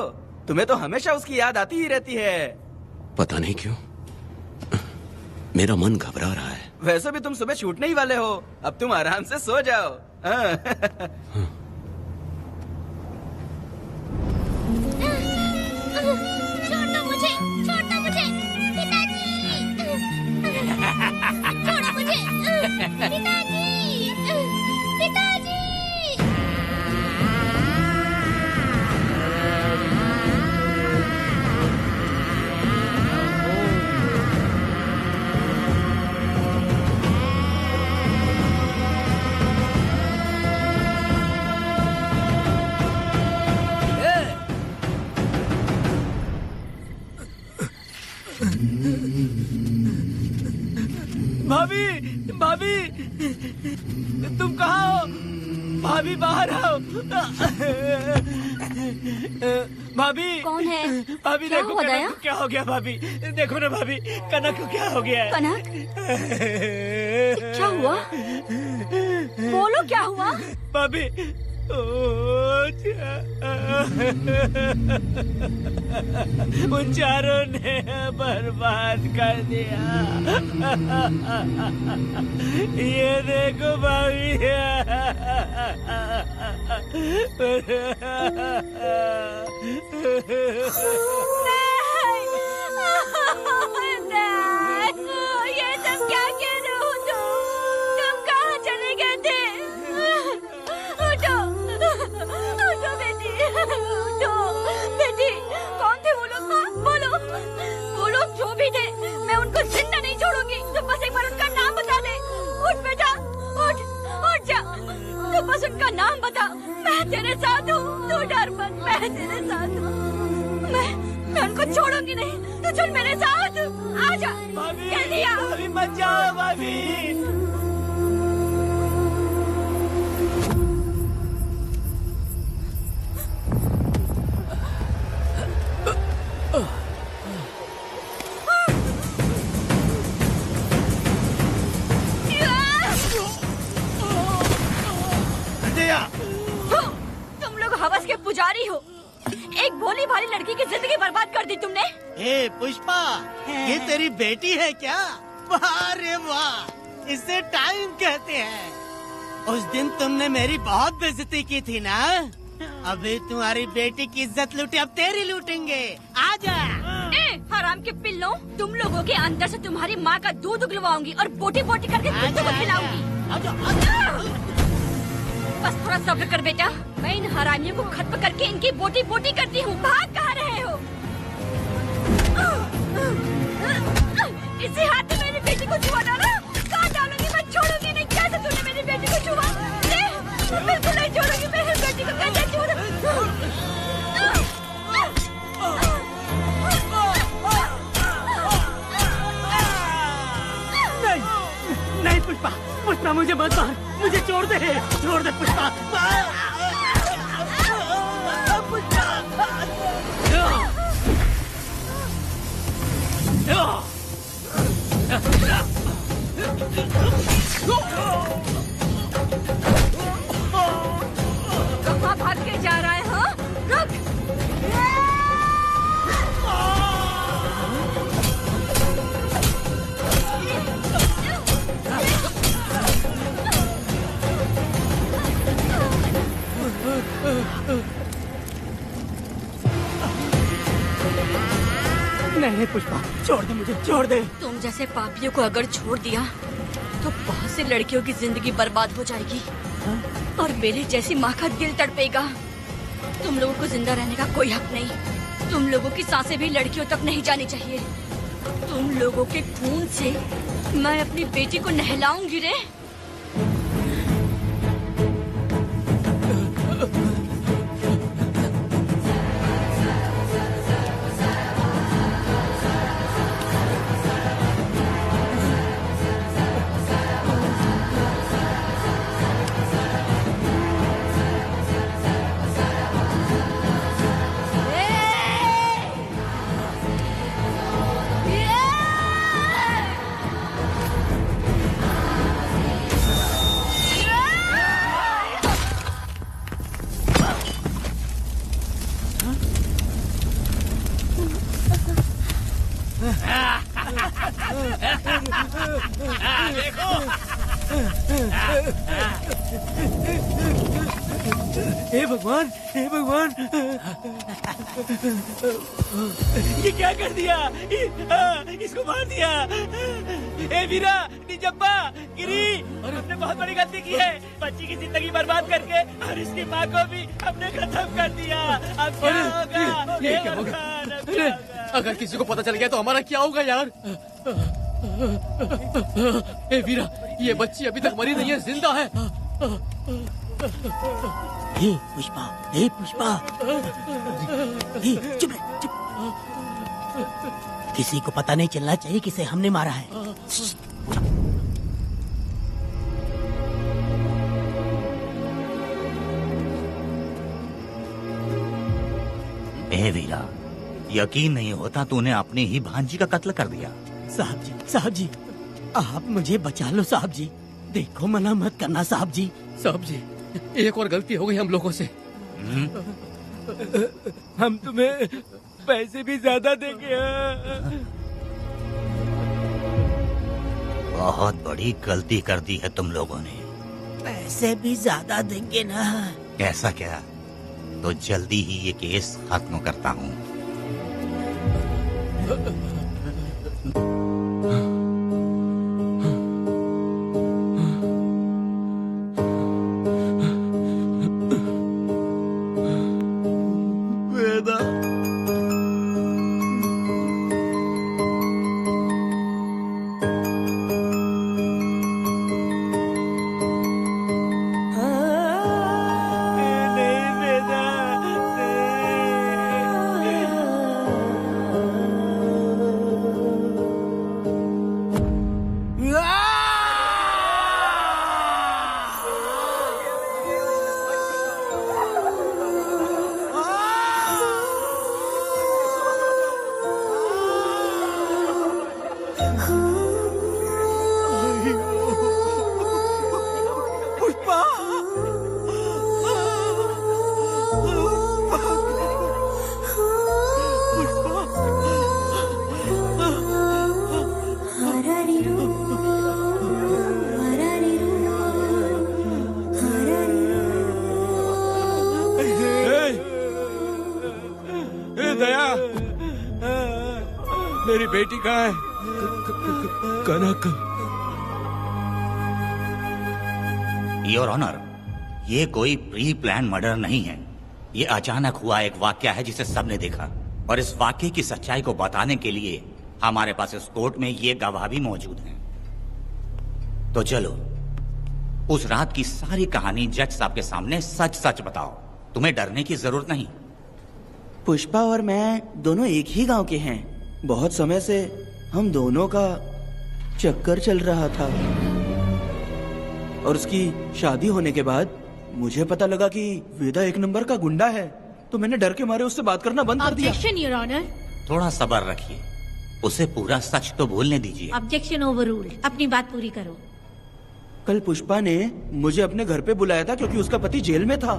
तुम्हें तो हमेशा उसकी याद आती ही रहती है। पता नहीं क्यों मेरा मन घबरा रहा है। वैसे भी तुम सुबह छूटने ही वाले हो, अब तुम आराम से सो जाओ। छोड़ो मुझे, छोड़ो मुझे, पिताजी, छोड़ो मुझे, पिताजी, पिताजी। भाभी, भाभी, तुम कहाँ हो? भाभी बाहर आओ। भाभी कौन है? भाभी क्या देखो हुआ कनक दया? को क्या हो गया। भाभी देखो ना, भाभी कनक को क्या हो गया है। कनक, क्या हुआ? बोलो क्या हुआ? भाभी उन चारों ने बर्बाद कर दिया। ये देखो भाभी। ये सब क्या कह रहे हो तुम कहाँ चले गए थे? उठो उठो बेटी, उठो बेटी। कौन थे वो लोग? बोलो, वो लोग जो भी थे मैं उनको जिंदा नहीं छोड़ूंगी। तुम बस एक बार उनका नाम बता दे। उठ बेटा, उठ उठ जा, तू बस उनका नाम बता। मैं तेरे साथ हूँ, तू डर मत, मैं तेरे साथ हूँ। मैं उनको छोड़ूंगी नहीं, तू चल मेरे साथ। आजा जल्दी आ। भाभी मत जाओ भाभी। तुम लोग हवस के पुजारी हो। एक भोली भाली लड़की की जिंदगी बर्बाद कर दी तुमने। ए पुष्पा, ये तेरी बेटी है क्या? वाह रे वाह, इसे टाइम कहते हैं। उस दिन तुमने मेरी बहुत बेइज्जती की थी ना? अभी तुम्हारी बेटी की इज्जत लूटी, अब तेरी लूटेंगे। आजा। हराम के पिल्लों, तुम लोगों के अंदर से तुम्हारी माँ का दूध उगलवाऊंगी और बोटी बोटी करके कुत्तों को खिलाऊंगी। बस थोड़ा सब्र कर बेटा, मैं इन हरामियों को खत्म करके इनकी बोटी बोटी करती हूँ। भाग कहाँ रहे हो? इसी हाथ में मेरी बेटी को छुआ डाला। कहाँ डालूंगी, मैं छोड़ूंगी नहीं। कैसे तूने मेरी बेटी को छुआ? बिल्कुल नहीं छोड़ूंगी मेरी बेटी को। कैसे छोड़? नहीं पुष्पा, पुष्पा मुझे मत मार, मुझे छोड़ दे पुष्पा। कहाँ भाग के जा रहा है? हाँ रुक। नहीं पुष्पा, छोड़ दे मुझे, छोड़ दे। तुम जैसे पापियों को अगर छोड़ दिया तो बहुत सी लड़कियों की जिंदगी बर्बाद हो जाएगी और मेरी जैसी माँ का दिल तड़पेगा। तुम लोगों को जिंदा रहने का कोई हक नहीं। तुम लोगों की सांसें भी लड़कियों तक नहीं जानी चाहिए। तुम लोगों के खून से मैं अपनी बेटी को नहलाऊंगी रे। हे भगवान, हे भगवान, ये क्या कर दिया? इसको मार दिया। हे वीरा, निजप्पा, गिरी, हमने बहुत बड़ी गलती की है। बच्ची की जिंदगी बर्बाद करके और इसकी माँ को भी हमने खत्म कर दिया। अब क्या होगा? ये क्या होगा? अगर किसी को पता चल गया तो हमारा क्या होगा यार? ए वीरा, ये बच्ची अभी तक मरी नहीं है, जिंदा है। हे पुष्पा, हे पुष्पा, हे चुप रह, चुप। किसी को पता नहीं चलना चाहिए किसे हमने मारा है। ए वीरा, यकीन नहीं होता तूने अपनी ही भांजी का कत्ल कर दिया। साहब जी, आप मुझे बचा लो साहब जी। देखो मना मत करना साहब जी। साहब जी, एक और गलती हो गई हम लोगों से। हम तुम्हें पैसे भी ज्यादा देंगे। बहुत बड़ी गलती कर दी है तुम लोगों ने। पैसे भी ज्यादा देंगे ना? ऐसा क्या? तो जल्दी ही ये केस खत्म करता हूँ। वेदा, नहीं वेदा, पुष्पा, ए दया, मेरी बेटी कहाँ है? कनक। योर ऑनर, ये कोई प्री प्लान मर्डर नहीं है। ये अचानक हुआ एक वाकया है जिसे सबने देखा, और इस वाकये की सच्चाई को बताने के लिए हमारे पास इस कोर्ट में ये गवाह भी मौजूद हैं। तो चलो, उस रात की सारी कहानी जज साहब के सामने सच सच बताओ। तुम्हें डरने की जरूरत नहीं। पुष्पा और मैं दोनों एक ही गांव के हैं। बहुत समय से हम दोनों का चक्कर चल रहा था, और उसकी शादी होने के बाद मुझे पता लगा कि वेदा एक नंबर का गुंडा है, तो मैंने डर के मारे उससे बात करना बंद कर दिया। Objection your honour. थोड़ा सब्र रखिए, उसे पूरा सच तो बोलने दीजिए। Objection overruled. अपनी बात पूरी करो। कल पुष्पा ने मुझे अपने घर पे बुलाया था क्योंकि उसका पति जेल में था।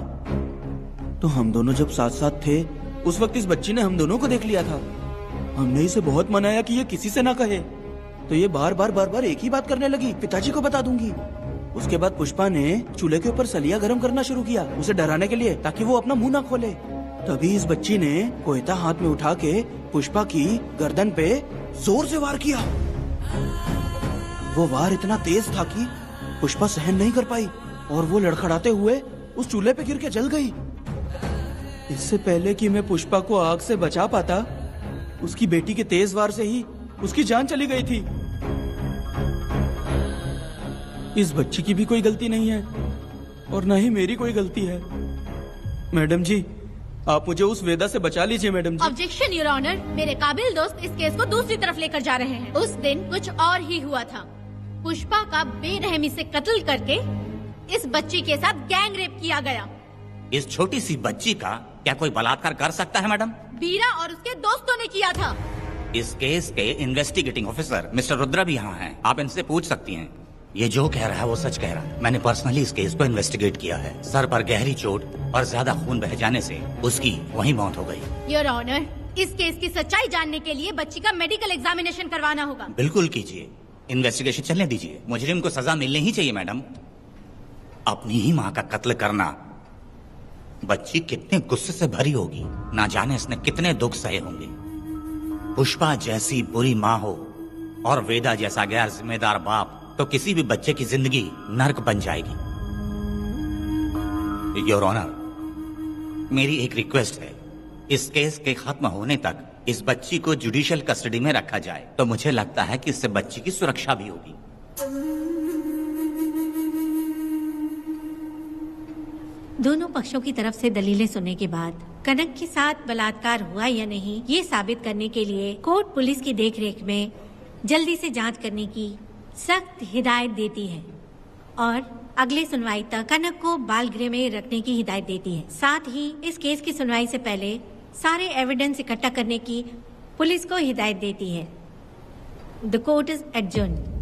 तो हम दोनों जब साथ साथ थे, उस वक्त इस बच्ची ने हम दोनों को देख लिया था। हमने इसे बहुत मनाया कि ये किसी से ना कहे, तो ये बार बार एक ही बात करने लगी, पिताजी को बता दूंगी। उसके बाद पुष्पा ने चूल्हे के ऊपर सलिया गरम करना शुरू किया, उसे डराने के लिए, ताकि वो अपना मुंह ना खोले। तभी इस बच्ची ने कोयता हाथ में उठा के पुष्पा की गर्दन पे जोर से वार किया। वो वार इतना तेज था कि पुष्पा सहन नहीं कर पाई, और वो लड़खड़ाते हुए उस चूल्हे पे गिर के जल गई। इससे पहले कि मैं पुष्पा को आग से बचा पाता, उसकी बेटी के तेज वार से ही उसकी जान चली गई थी। इस बच्ची की भी कोई गलती नहीं है, और न ही मेरी कोई गलती है। मैडम जी, आप मुझे उस वेदा से बचा लीजिए madam ji. Objection your honour. मेरे काबिल दोस्त इस केस को दूसरी तरफ लेकर जा रहे हैं। उस दिन कुछ और ही हुआ था। पुष्पा का बेरहमी से कत्ल करके इस बच्ची के साथ गैंग रेप किया गया। इस छोटी सी बच्ची का क्या कोई बलात्कार कर सकता है मैडम? बीरा और उसके दोस्तों ने किया था। इस केस के इन्वेस्टिगेटिंग ऑफिसर मिस्टर रुद्रा भी यहाँ हैं। आप इनसे पूछ सकती हैं। ये जो कह रहा है वो सच कह रहा है। मैंने पर्सनली इस केस को इन्वेस्टिगेट किया है। सर पर गहरी चोट और ज्यादा खून बह जाने से उसकी वहीं मौत हो गई। योर ऑनर, इस केस की सच्चाई जानने के लिए बच्ची का मेडिकल एग्जामिनेशन करवाना होगा। बिल्कुल कीजिए, इन्वेस्टिगेशन चलने दीजिए। मुजरिम को सजा मिलनी ही चाहिए मैडम। अपनी ही माँ का कत्ल करना, बच्ची कितने गुस्से से भरी होगी, ना जाने इसने कितने दुख सहे होंगे। पुष्पा जैसी बुरी माँ हो और वेदा जैसा गैर जिम्मेदार बाप, तो किसी भी बच्चे की जिंदगी नर्क बन जाएगी। योर ऑनर, मेरी एक रिक्वेस्ट है, इस केस के खत्म होने तक इस बच्ची को जुडिशियल कस्टडी में रखा जाए, तो मुझे लगता है कि इससे बच्ची की सुरक्षा भी होगी। दोनों पक्षों की तरफ से दलीलें सुनने के बाद कनक के साथ बलात्कार हुआ या नहीं, ये साबित करने के लिए कोर्ट पुलिस की देखरेख में जल्दी से जांच करने की सख्त हिदायत देती है, और अगले सुनवाई तक कनक को बाल गृह में रखने की हिदायत देती है। साथ ही इस केस की सुनवाई से पहले सारे एविडेंस इकट्ठा करने की पुलिस को हिदायत देती है। The court is adjourned.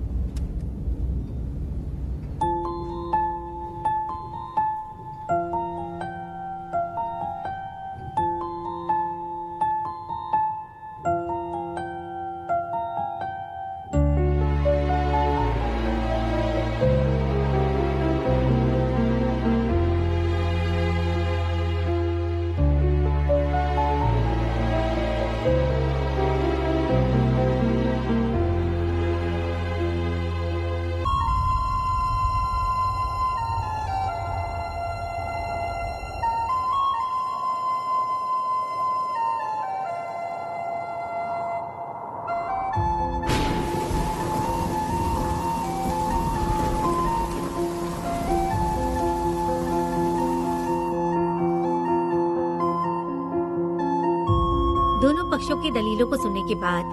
दोनों पक्षों की दलीलों को सुनने के बाद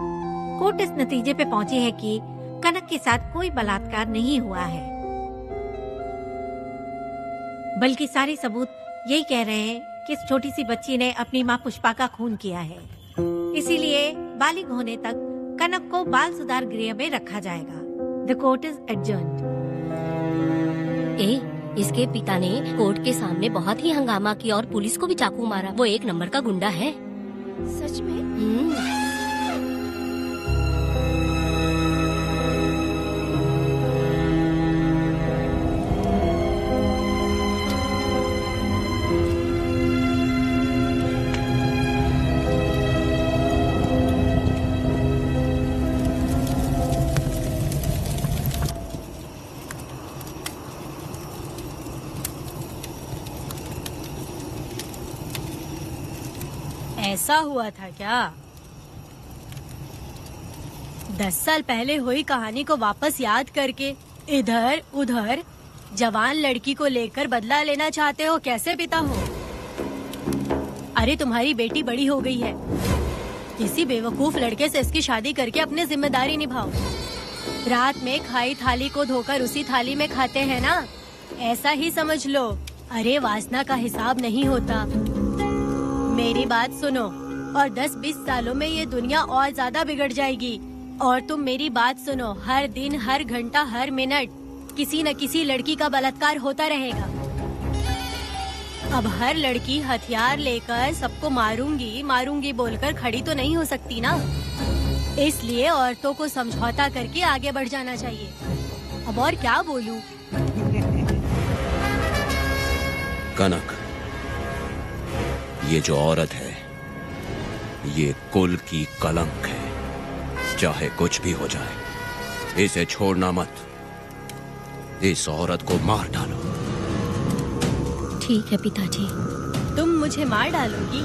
कोर्ट इस नतीजे पे पहुंची है कि कनक के साथ कोई बलात्कार नहीं हुआ है, बल्कि सारे सबूत यही कह रहे हैं कि इस छोटी सी बच्ची ने अपनी माँ पुष्पा का खून किया है। इसीलिए बालिग होने तक कनक को बाल सुधार गृह में रखा जाएगा। The court is adjourned. इसके पिता ने कोर्ट के सामने बहुत ही हंगामा किया और पुलिस को भी चाकू मारा। वो एक नंबर का गुंडा है। सच में? ऐसा हुआ था क्या? 10 साल पहले हुई कहानी को वापस याद करके इधर उधर जवान लड़की को लेकर बदला लेना चाहते हो? कैसे पिता हो? अरे तुम्हारी बेटी बड़ी हो गई है, किसी बेवकूफ लड़के से इसकी शादी करके अपनी जिम्मेदारी निभाओ। रात में खाई थाली को धोकर उसी थाली में खाते हैं ना, ऐसा ही समझ लो। अरे वासना का हिसाब नहीं होता। मेरी बात सुनो, और 10-20 सालों में ये दुनिया और ज्यादा बिगड़ जाएगी। और तुम मेरी बात सुनो, हर दिन, हर घंटा, हर मिनट किसी न किसी लड़की का बलात्कार होता रहेगा। अब हर लड़की हथियार लेकर सबको मारूंगी मारूंगी बोलकर खड़ी तो नहीं हो सकती ना। इसलिए औरतों को समझौता करके आगे बढ़ जाना चाहिए। अब और क्या बोलूं? कनक, ये जो औरत है ये कुल की कलंक है। चाहे कुछ भी हो जाए इसे छोड़ना मत। इस औरत को मार डालो। ठीक है पिताजी। तुम मुझे मार डालोगी?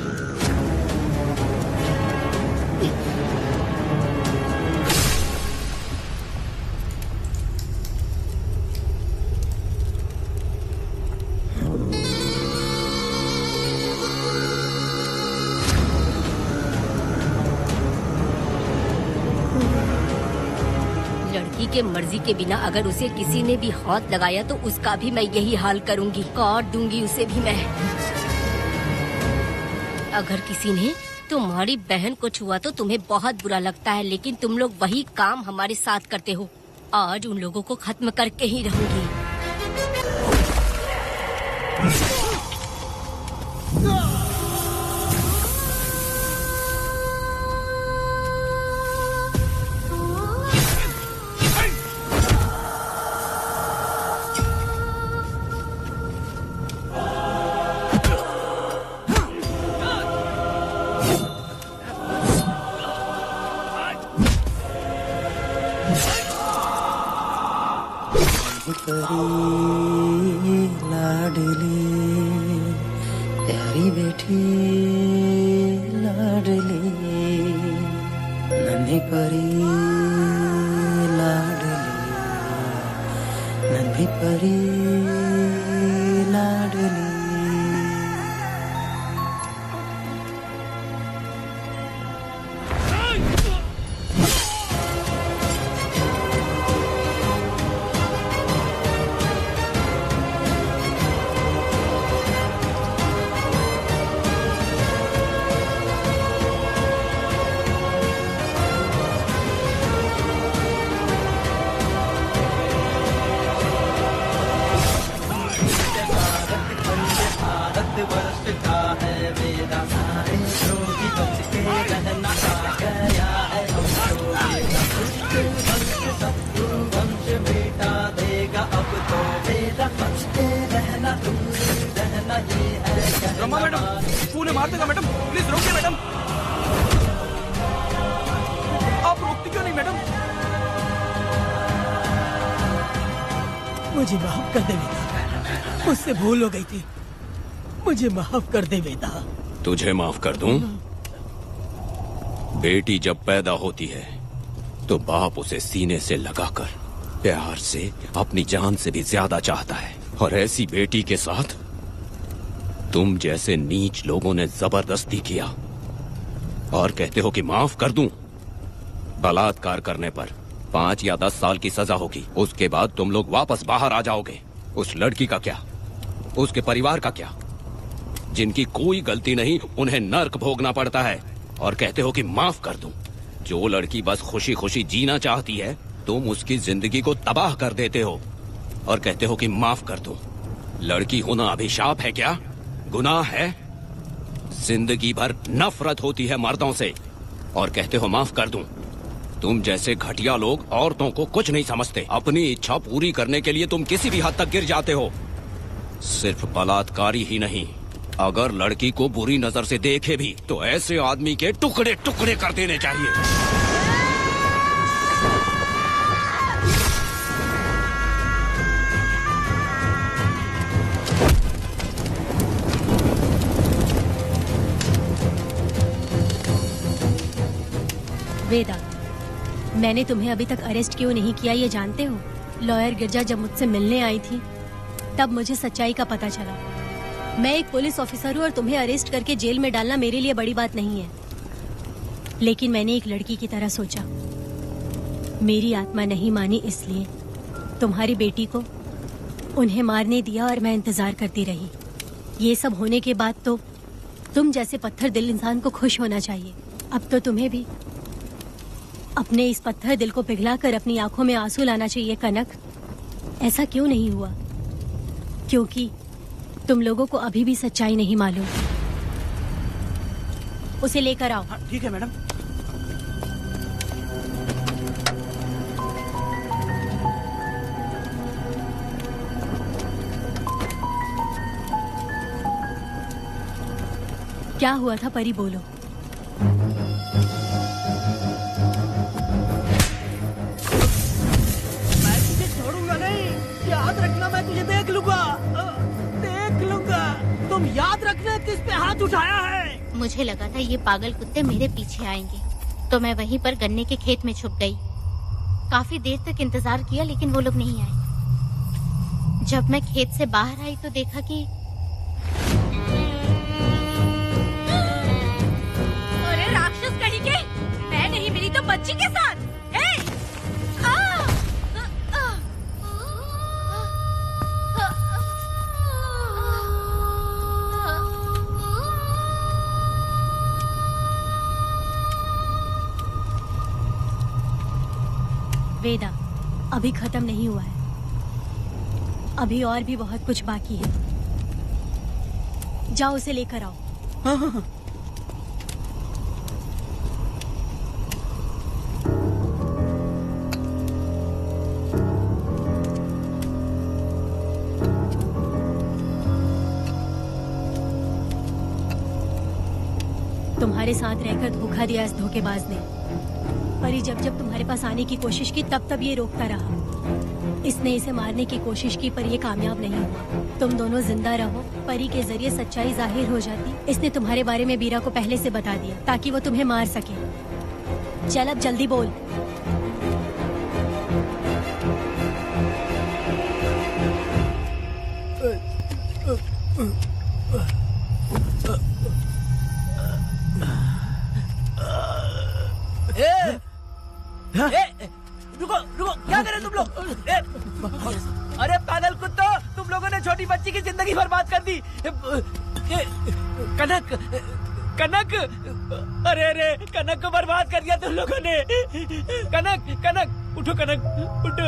के मर्जी के बिना अगर उसे किसी ने भी हाथ लगाया तो उसका भी मैं यही हाल करूंगी। काट दूंगी उसे भी मैं। अगर किसी ने तुम्हारी बहन को छुआ तो तुम्हें बहुत बुरा लगता है, लेकिन तुम लोग वही काम हमारे साथ करते हो। आज उन लोगों को खत्म करके ही रहूंगी। लाडली प्यारी बेटी लाडली नन्ही परी लाडली नन्ही परी लाडली। ब्रह्मा मैडम, फूल मार देगा मैडम, प्लीज रोकिए मैडम। आप रोकती क्यों नहीं मैडम? मुझे माफ कर दे वेदा, मुझसे भूल हो गई थी। मुझे माफ कर दे वेदा। तुझे माफ कर दूं? बेटी जब पैदा होती है तो बाप उसे सीने से लगाकर प्यार से अपनी जान से भी ज्यादा चाहता है, और ऐसी बेटी के साथ तुम जैसे नीच लोगों ने जबरदस्ती किया। और कहते हो कि माफ कर दूं। बलात्कार करने पर 5 या 10 साल की सजा होगी। उसके बाद तुम लोग वापस बाहर आ जाओगे। उस लड़की का क्या, उसके परिवार का क्या? जिनकी कोई गलती नहीं उन्हें नर्क भोगना पड़ता है। और कहते हो कि माफ कर दूं। जो लड़की बस खुशी खुशी जीना चाहती है तुम उसकी जिंदगी को तबाह कर देते हो और कहते हो कि माफ कर दूं। लड़की होना अभिशाप है क्या, गुनाह है? जिंदगी भर नफरत होती है मर्दों से और कहते हो माफ कर दूं। तुम जैसे घटिया लोग औरतों को कुछ नहीं समझते। अपनी इच्छा पूरी करने के लिए तुम किसी भी हद तक गिर जाते हो। सिर्फ बलात्कारी ही नहीं, अगर लड़की को बुरी नजर से देखे भी तो ऐसे आदमी के टुकड़े टुकड़े कर देने चाहिए। वेदा, मैंने तुम्हें अभी तक अरेस्ट क्यों नहीं किया ये जानते हो? लॉयर गिरजा जब मुझसे मिलने आई थी तब मुझे सच्चाई का पता चला। मैं एक पुलिस ऑफिसर हूँ और तुम्हें अरेस्ट करके जेल में डालना मेरे लिए बड़ी बात नहीं है, लेकिन मैंने एक लड़की की तरह सोचा। मेरी आत्मा नहीं मानी इसलिए तुम्हारी बेटी को उन्हें मारने दिया और मैं इंतजार करती रही। ये सब होने के बाद तो तुम जैसे पत्थर दिल इंसान को खुश होना चाहिए। अब तो तुम्हें भी अपने इस पत्थर दिल को पिघलाकर अपनी आंखों में आंसू लाना चाहिए। कनक, ऐसा क्यों नहीं हुआ? क्योंकि तुम लोगों को अभी भी सच्चाई नहीं मालूम। उसे लेकर आओ। ठीक है मैडम। क्या हुआ था परी, बोलो। याद रखना, मैं तुझे देख लूंगा, देख लूंगा। तुम याद रखना किस पे हाथ उठाया है। मुझे लगा था ये पागल कुत्ते मेरे पीछे आएंगे, तो मैं वहीं पर गन्ने के खेत में छुप गई। काफी देर तक इंतजार किया लेकिन वो लोग नहीं आए। जब मैं खेत से बाहर आई तो देखा कि अरे राक्षस कहीं के, मैं नहीं मिली तो बच्ची के साथ। वेदा, अभी खत्म नहीं हुआ है, अभी और भी बहुत कुछ बाकी है। जाओ उसे लेकर आओ। हाँ हाँ हाँ। तुम्हारे साथ रहकर धोखा दिया इस धोखेबाज ने। परी जब जब तुम्हारे पास आने की कोशिश की तब तब ये रोकता रहा। इसने इसे मारने की कोशिश की पर ये कामयाब नहीं हुआ। तुम दोनों जिंदा रहो, परी के जरिए सच्चाई जाहिर हो जाती। इसने तुम्हारे बारे में बीरा को पहले से बता दिया ताकि वो तुम्हें मार सके। चल अब जल्दी बोल। रुको रुको, क्या करे तुम लोग? अरे पागल कुत्तो, तुम लोगों ने छोटी बच्ची की जिंदगी बर्बाद कर दी। कनक, कनक, अरे अरे कनक को बर्बाद कर दिया तुम लोगों ने। कनक, कनक उठो, कनक उठो।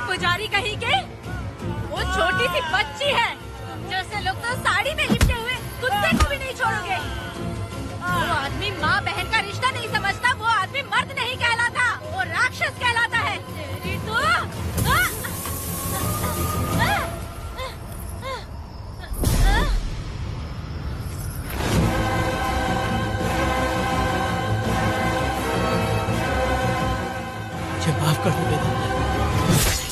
पुजारी कहीं के, वो छोटी सी बच्ची है। जैसे लोग तो साड़ी में लिपटे हुए कुत्ते को भी नहीं छोड़ोगे। वो आदमी माँ बहन का रिश्ता नहीं समझता, वो आदमी मर्द नहीं कहलाता, वो राक्षस कहलाता है। तेरी तो मुझे माफ कर दो वेदा।